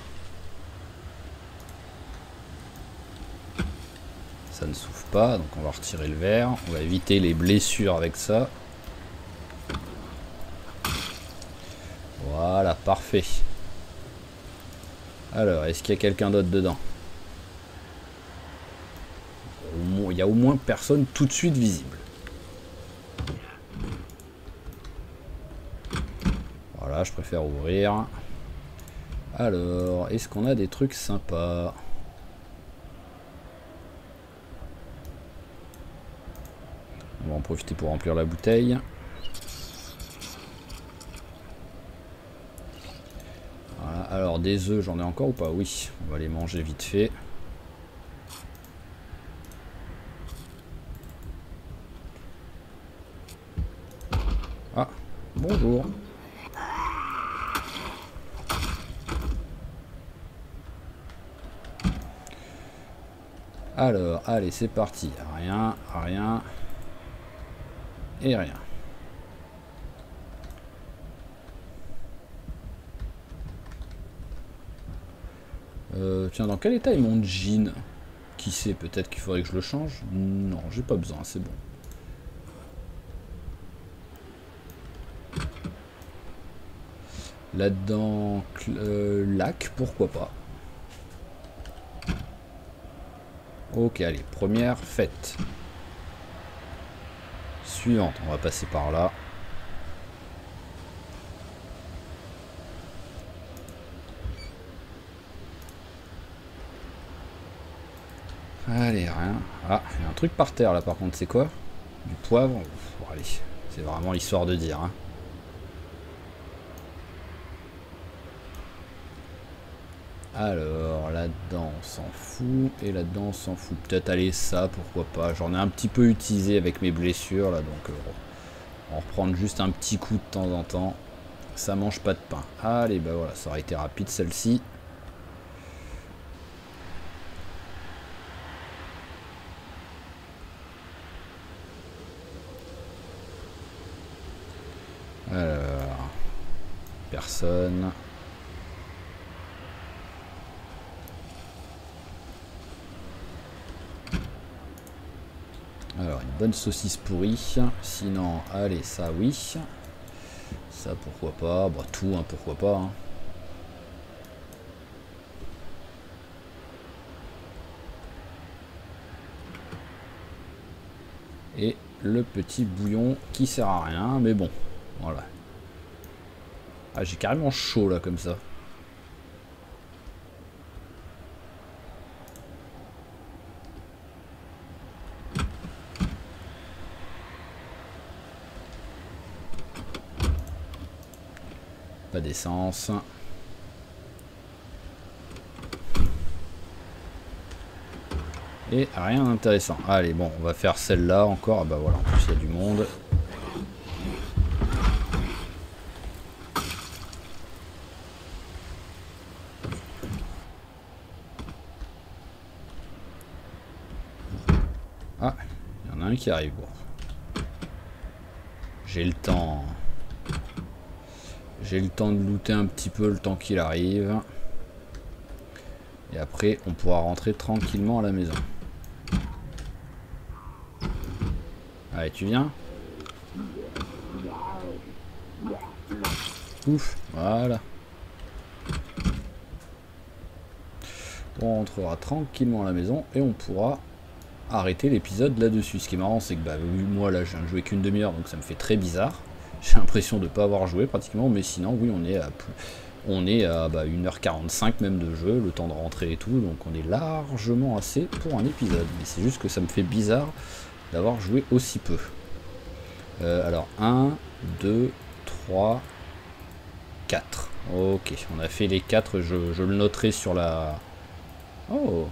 Ça ne souffle pas, donc on va retirer le verre. On va éviter les blessures avec ça. Voilà, parfait. Alors, est-ce qu'il y a quelqu'un d'autre dedans? Il y a au moins personne tout de suite visible. Voilà, je préfère ouvrir. Alors, est-ce qu'on a des trucs sympas? On va en profiter pour remplir la bouteille. Voilà, alors des œufs, j'en ai encore ou pas? Oui, on va les manger vite fait. Ah, bonjour. Alors, allez, c'est parti. Rien, rien et rien. Tiens, dans quel état est mon jean? Qui sait, peut-être qu'il faudrait que je le change? Non, j'ai pas besoin, c'est bon. Là-dedans, lac, pourquoi pas. Ok, allez, première faite. Suivante, on va passer par là. Allez, rien. Ah, il y a un truc par terre là par contre, c'est quoi? Du poivre. Bon, allez, c'est vraiment l'histoire de dire. Hein. Alors, là-dedans on s'en fout. Et là-dedans on s'en fout. Peut-être aller ça, pourquoi pas. J'en ai un petit peu utilisé avec mes blessures là, donc on va reprendre juste un petit coup de temps en temps. Ça mange pas de pain. Allez, bah voilà, ça aurait été rapide celle-ci. Alors, personne. Alors, une bonne saucisse pourrie. Sinon, allez, ça oui. Ça, pourquoi pas. Bah, tout, hein, pourquoi pas. Hein. Et le petit bouillon qui sert à rien, mais bon, voilà. Ah, j'ai carrément chaud là, comme ça. Pas d'essence. Et rien d'intéressant. Allez, bon, on va faire celle-là encore. Ah bah voilà, en plus il y a du monde. Ah, il y en a un qui arrive. Bon. J'ai le temps. J'ai le temps de looter un petit peu le temps qu'il arrive. Et après, on pourra rentrer tranquillement à la maison. Allez, tu viens? Ouf, voilà. On rentrera tranquillement à la maison et on pourra arrêter l'épisode là-dessus. Ce qui est marrant, c'est que bah, moi là, je viens de jouer qu'une demi-heure, donc ça me fait très bizarre. J'ai l'impression de ne pas avoir joué pratiquement, mais sinon, oui, on est à bah, 1h45 même de jeu, le temps de rentrer et tout, donc on est largement assez pour un épisode. Mais c'est juste que ça me fait bizarre d'avoir joué aussi peu. Alors, 1, 2, 3, 4. Ok, on a fait les 4, je le noterai sur la... Oh!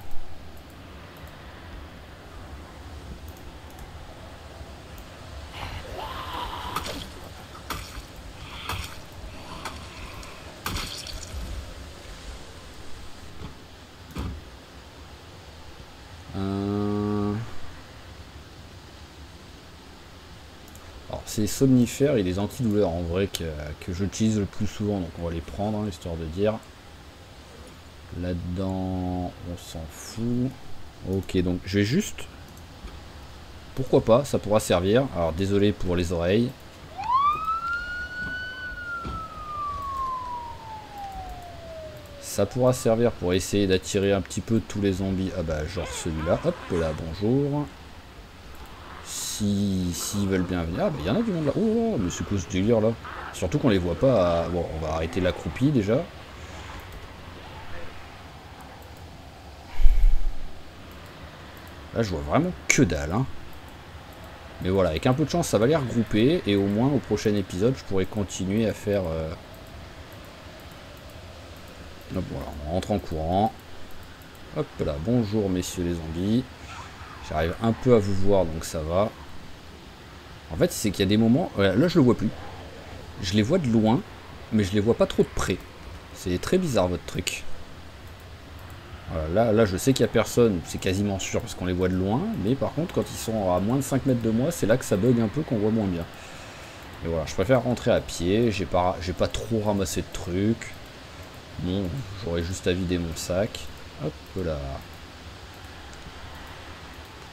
Alors c'est somnifères et les antidouleurs en vrai que j'utilise le plus souvent, donc on va les prendre, hein, histoire de dire. Là-dedans, on s'en fout. Ok, donc je vais juste... Pourquoi pas, ça pourra servir. Alors désolé pour les oreilles. Ça pourra servir pour essayer d'attirer un petit peu tous les zombies. Ah bah genre celui-là, hop là, bonjour. S'ils veulent bien venir, ah bah il y en a du monde là. Oh, mais c'est quoi ce délire là? Surtout qu'on les voit pas. Bon, on va arrêter l'accroupi déjà. Là je vois vraiment que dalle, hein. Mais voilà, avec un peu de chance ça va les regrouper. Et au moins au prochain épisode je pourrai continuer à faire... Hop, voilà, on rentre en courant. Hop là, bonjour messieurs les zombies. J'arrive un peu à vous voir donc ça va. En fait c'est qu'il y a des moments... Là je le vois plus. Je les vois de loin, mais je les vois pas trop de près. C'est très bizarre votre truc. Voilà, là je sais qu'il n'y a personne, c'est quasiment sûr parce qu'on les voit de loin. Mais par contre quand ils sont à moins de 5 mètres de moi, c'est là que ça bug un peu, qu'on voit moins bien. Et voilà, je préfère rentrer à pied, j'ai pas trop ramassé de trucs. Bon, j'aurais juste à vider mon sac. Hop là.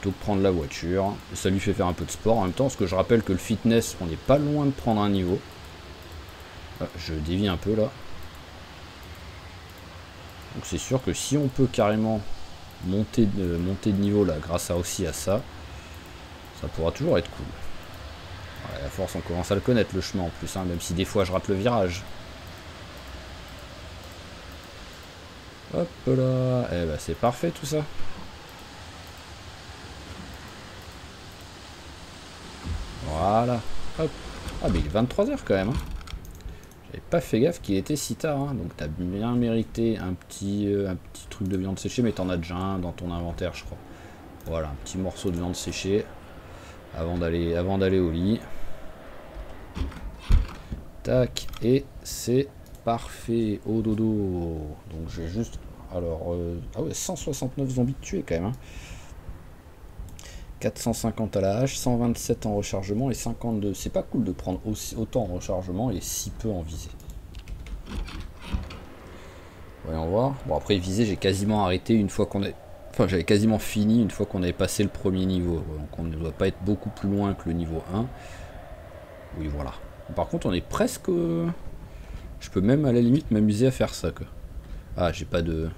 Plutôt que prendre la voiture. Et ça lui fait faire un peu de sport en même temps, parce que je rappelle que le fitness, on n'est pas loin de prendre un niveau. Ah, je dévie un peu là. Donc c'est sûr que si on peut carrément monter de niveau là, grâce aussi à ça, ça pourra toujours être cool. Ouais, à force, on commence à le connaître le chemin en plus, hein, même si des fois je rate le virage. Hop là, eh ben c'est parfait tout ça. Voilà, hop. Ah mais il est 23h quand même. Hein. J'avais pas fait gaffe qu'il était si tard, hein. Donc t'as bien mérité un petit truc de viande séchée, mais t'en as déjà un dans ton inventaire je crois. Voilà, un petit morceau de viande séchée avant d'aller au lit. Tac, et c'est parfait, au dodo. Donc j'ai juste... Alors, ah ouais, 169 zombies tués quand même. Hein. 450 à la hache, 127 en rechargement et 52. C'est pas cool de prendre autant en rechargement et si peu en visée. Voyons voir. Bon après visée j'ai quasiment arrêté une fois qu'on est... Enfin j'avais quasiment fini une fois qu'on avait passé le premier niveau. Donc on ne doit pas être beaucoup plus loin que le niveau 1. Oui voilà. Par contre on est presque... Je peux même à la limite m'amuser à faire ça quoi. Ah j'ai pas de...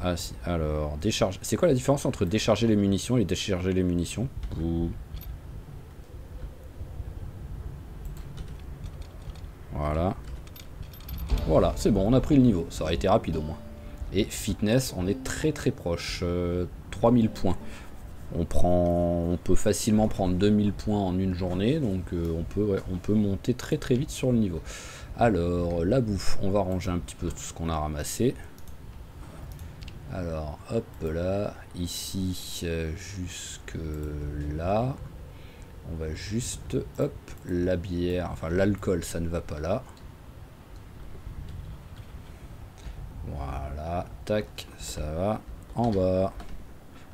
Ah si, alors, décharge. C'est quoi la différence entre décharger les munitions et décharger les munitions? Ou... Voilà. Voilà, c'est bon, on a pris le niveau. Ça aurait été rapide au moins. Et fitness, on est très très proche. 3000 points. On peut facilement prendre 2000 points en une journée. Donc on peut monter très très vite sur le niveau. Alors, la bouffe, on va ranger un petit peu tout ce qu'on a ramassé. Alors, hop là, ici, jusque là, on va juste, hop, la bière, enfin l'alcool, ça ne va pas là. Voilà, tac, ça va, en bas.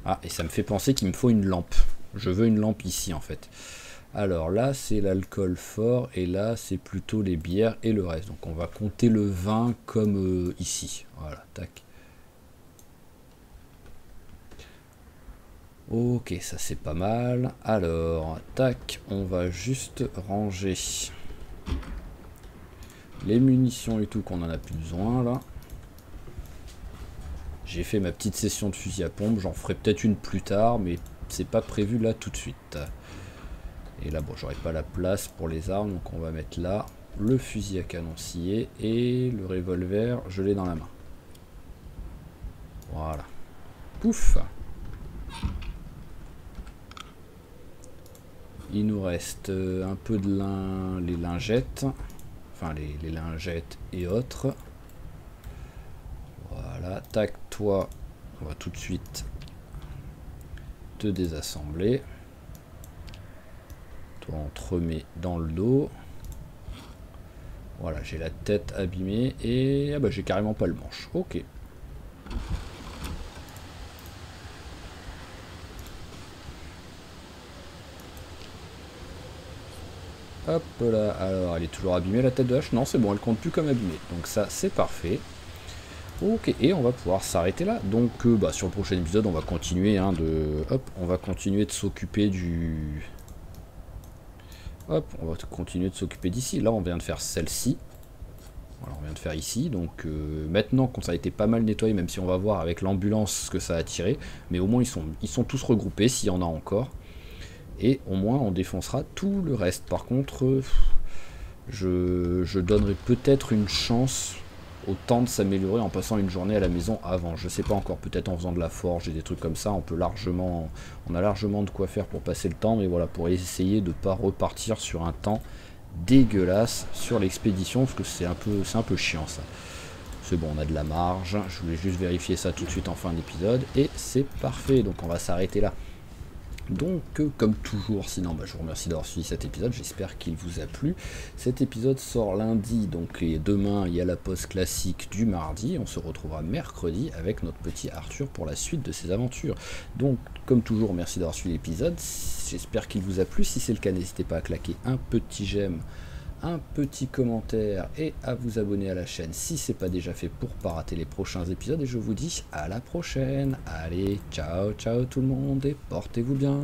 Ah, et ça me fait penser qu'il me faut une lampe. Je veux une lampe ici, en fait. Alors là, c'est l'alcool fort, et là, c'est plutôt les bières et le reste. Donc on va compter le vin comme ici. Voilà, tac. Ok, ça c'est pas mal. Alors, tac, on va juste ranger les munitions et tout qu'on en a plus besoin là. J'ai fait ma petite session de fusil à pompe, j'en ferai peut-être une plus tard, mais c'est pas prévu là tout de suite. Et là, bon, j'aurai pas la place pour les armes, donc on va mettre là le fusil à canon scié et le revolver, je l'ai dans la main. Voilà. Pouf! Il nous reste un peu de les lingettes, enfin les lingettes et autres. Voilà, tac, toi, on va tout de suite te désassembler. Toi, on te remet dans le dos. Voilà, j'ai la tête abîmée et ah bah, j'ai carrément pas le manche. Ok. Hop là, alors elle est toujours abîmée la tête de hache. Non, c'est bon, elle compte plus comme abîmée. Donc ça, c'est parfait. Ok, et on va pouvoir s'arrêter là. Donc bah, sur le prochain épisode, on va continuer on va continuer de s'occuper du... Hop, on va continuer de s'occuper d'ici. Là, on vient de faire celle-ci. Voilà, on vient de faire ici. Donc maintenant, quand ça a été pas mal nettoyé, même si on va voir avec l'ambulance ce que ça a tiré, mais au moins ils sont tous regroupés s'il y en a encore. Et au moins on défoncera tout le reste. Par contre, je donnerai peut-être une chance au temps de s'améliorer en passant une journée à la maison avant. Je sais pas encore, peut-être en faisant de la forge et des trucs comme ça, on a largement de quoi faire pour passer le temps, mais voilà, pour essayer de ne pas repartir sur un temps dégueulasse sur l'expédition, parce que c'est un peu chiant ça. C'est bon, on a de la marge, je voulais juste vérifier ça tout de suite en fin d'épisode, et c'est parfait, donc on va s'arrêter là. Donc comme toujours, sinon je vous remercie d'avoir suivi cet épisode, j'espère qu'il vous a plu. Cet épisode sort lundi, donc et demain il y a la pause classique du mardi, on se retrouvera mercredi avec notre petit Arthur pour la suite de ses aventures. Donc comme toujours, merci d'avoir suivi l'épisode, j'espère qu'il vous a plu, si c'est le cas n'hésitez pas à claquer un petit j'aime, un petit commentaire et à vous abonner à la chaîne si c'est pas déjà fait pour pas rater les prochains épisodes. Et je vous dis à la prochaine. Allez, ciao, ciao tout le monde et portez-vous bien.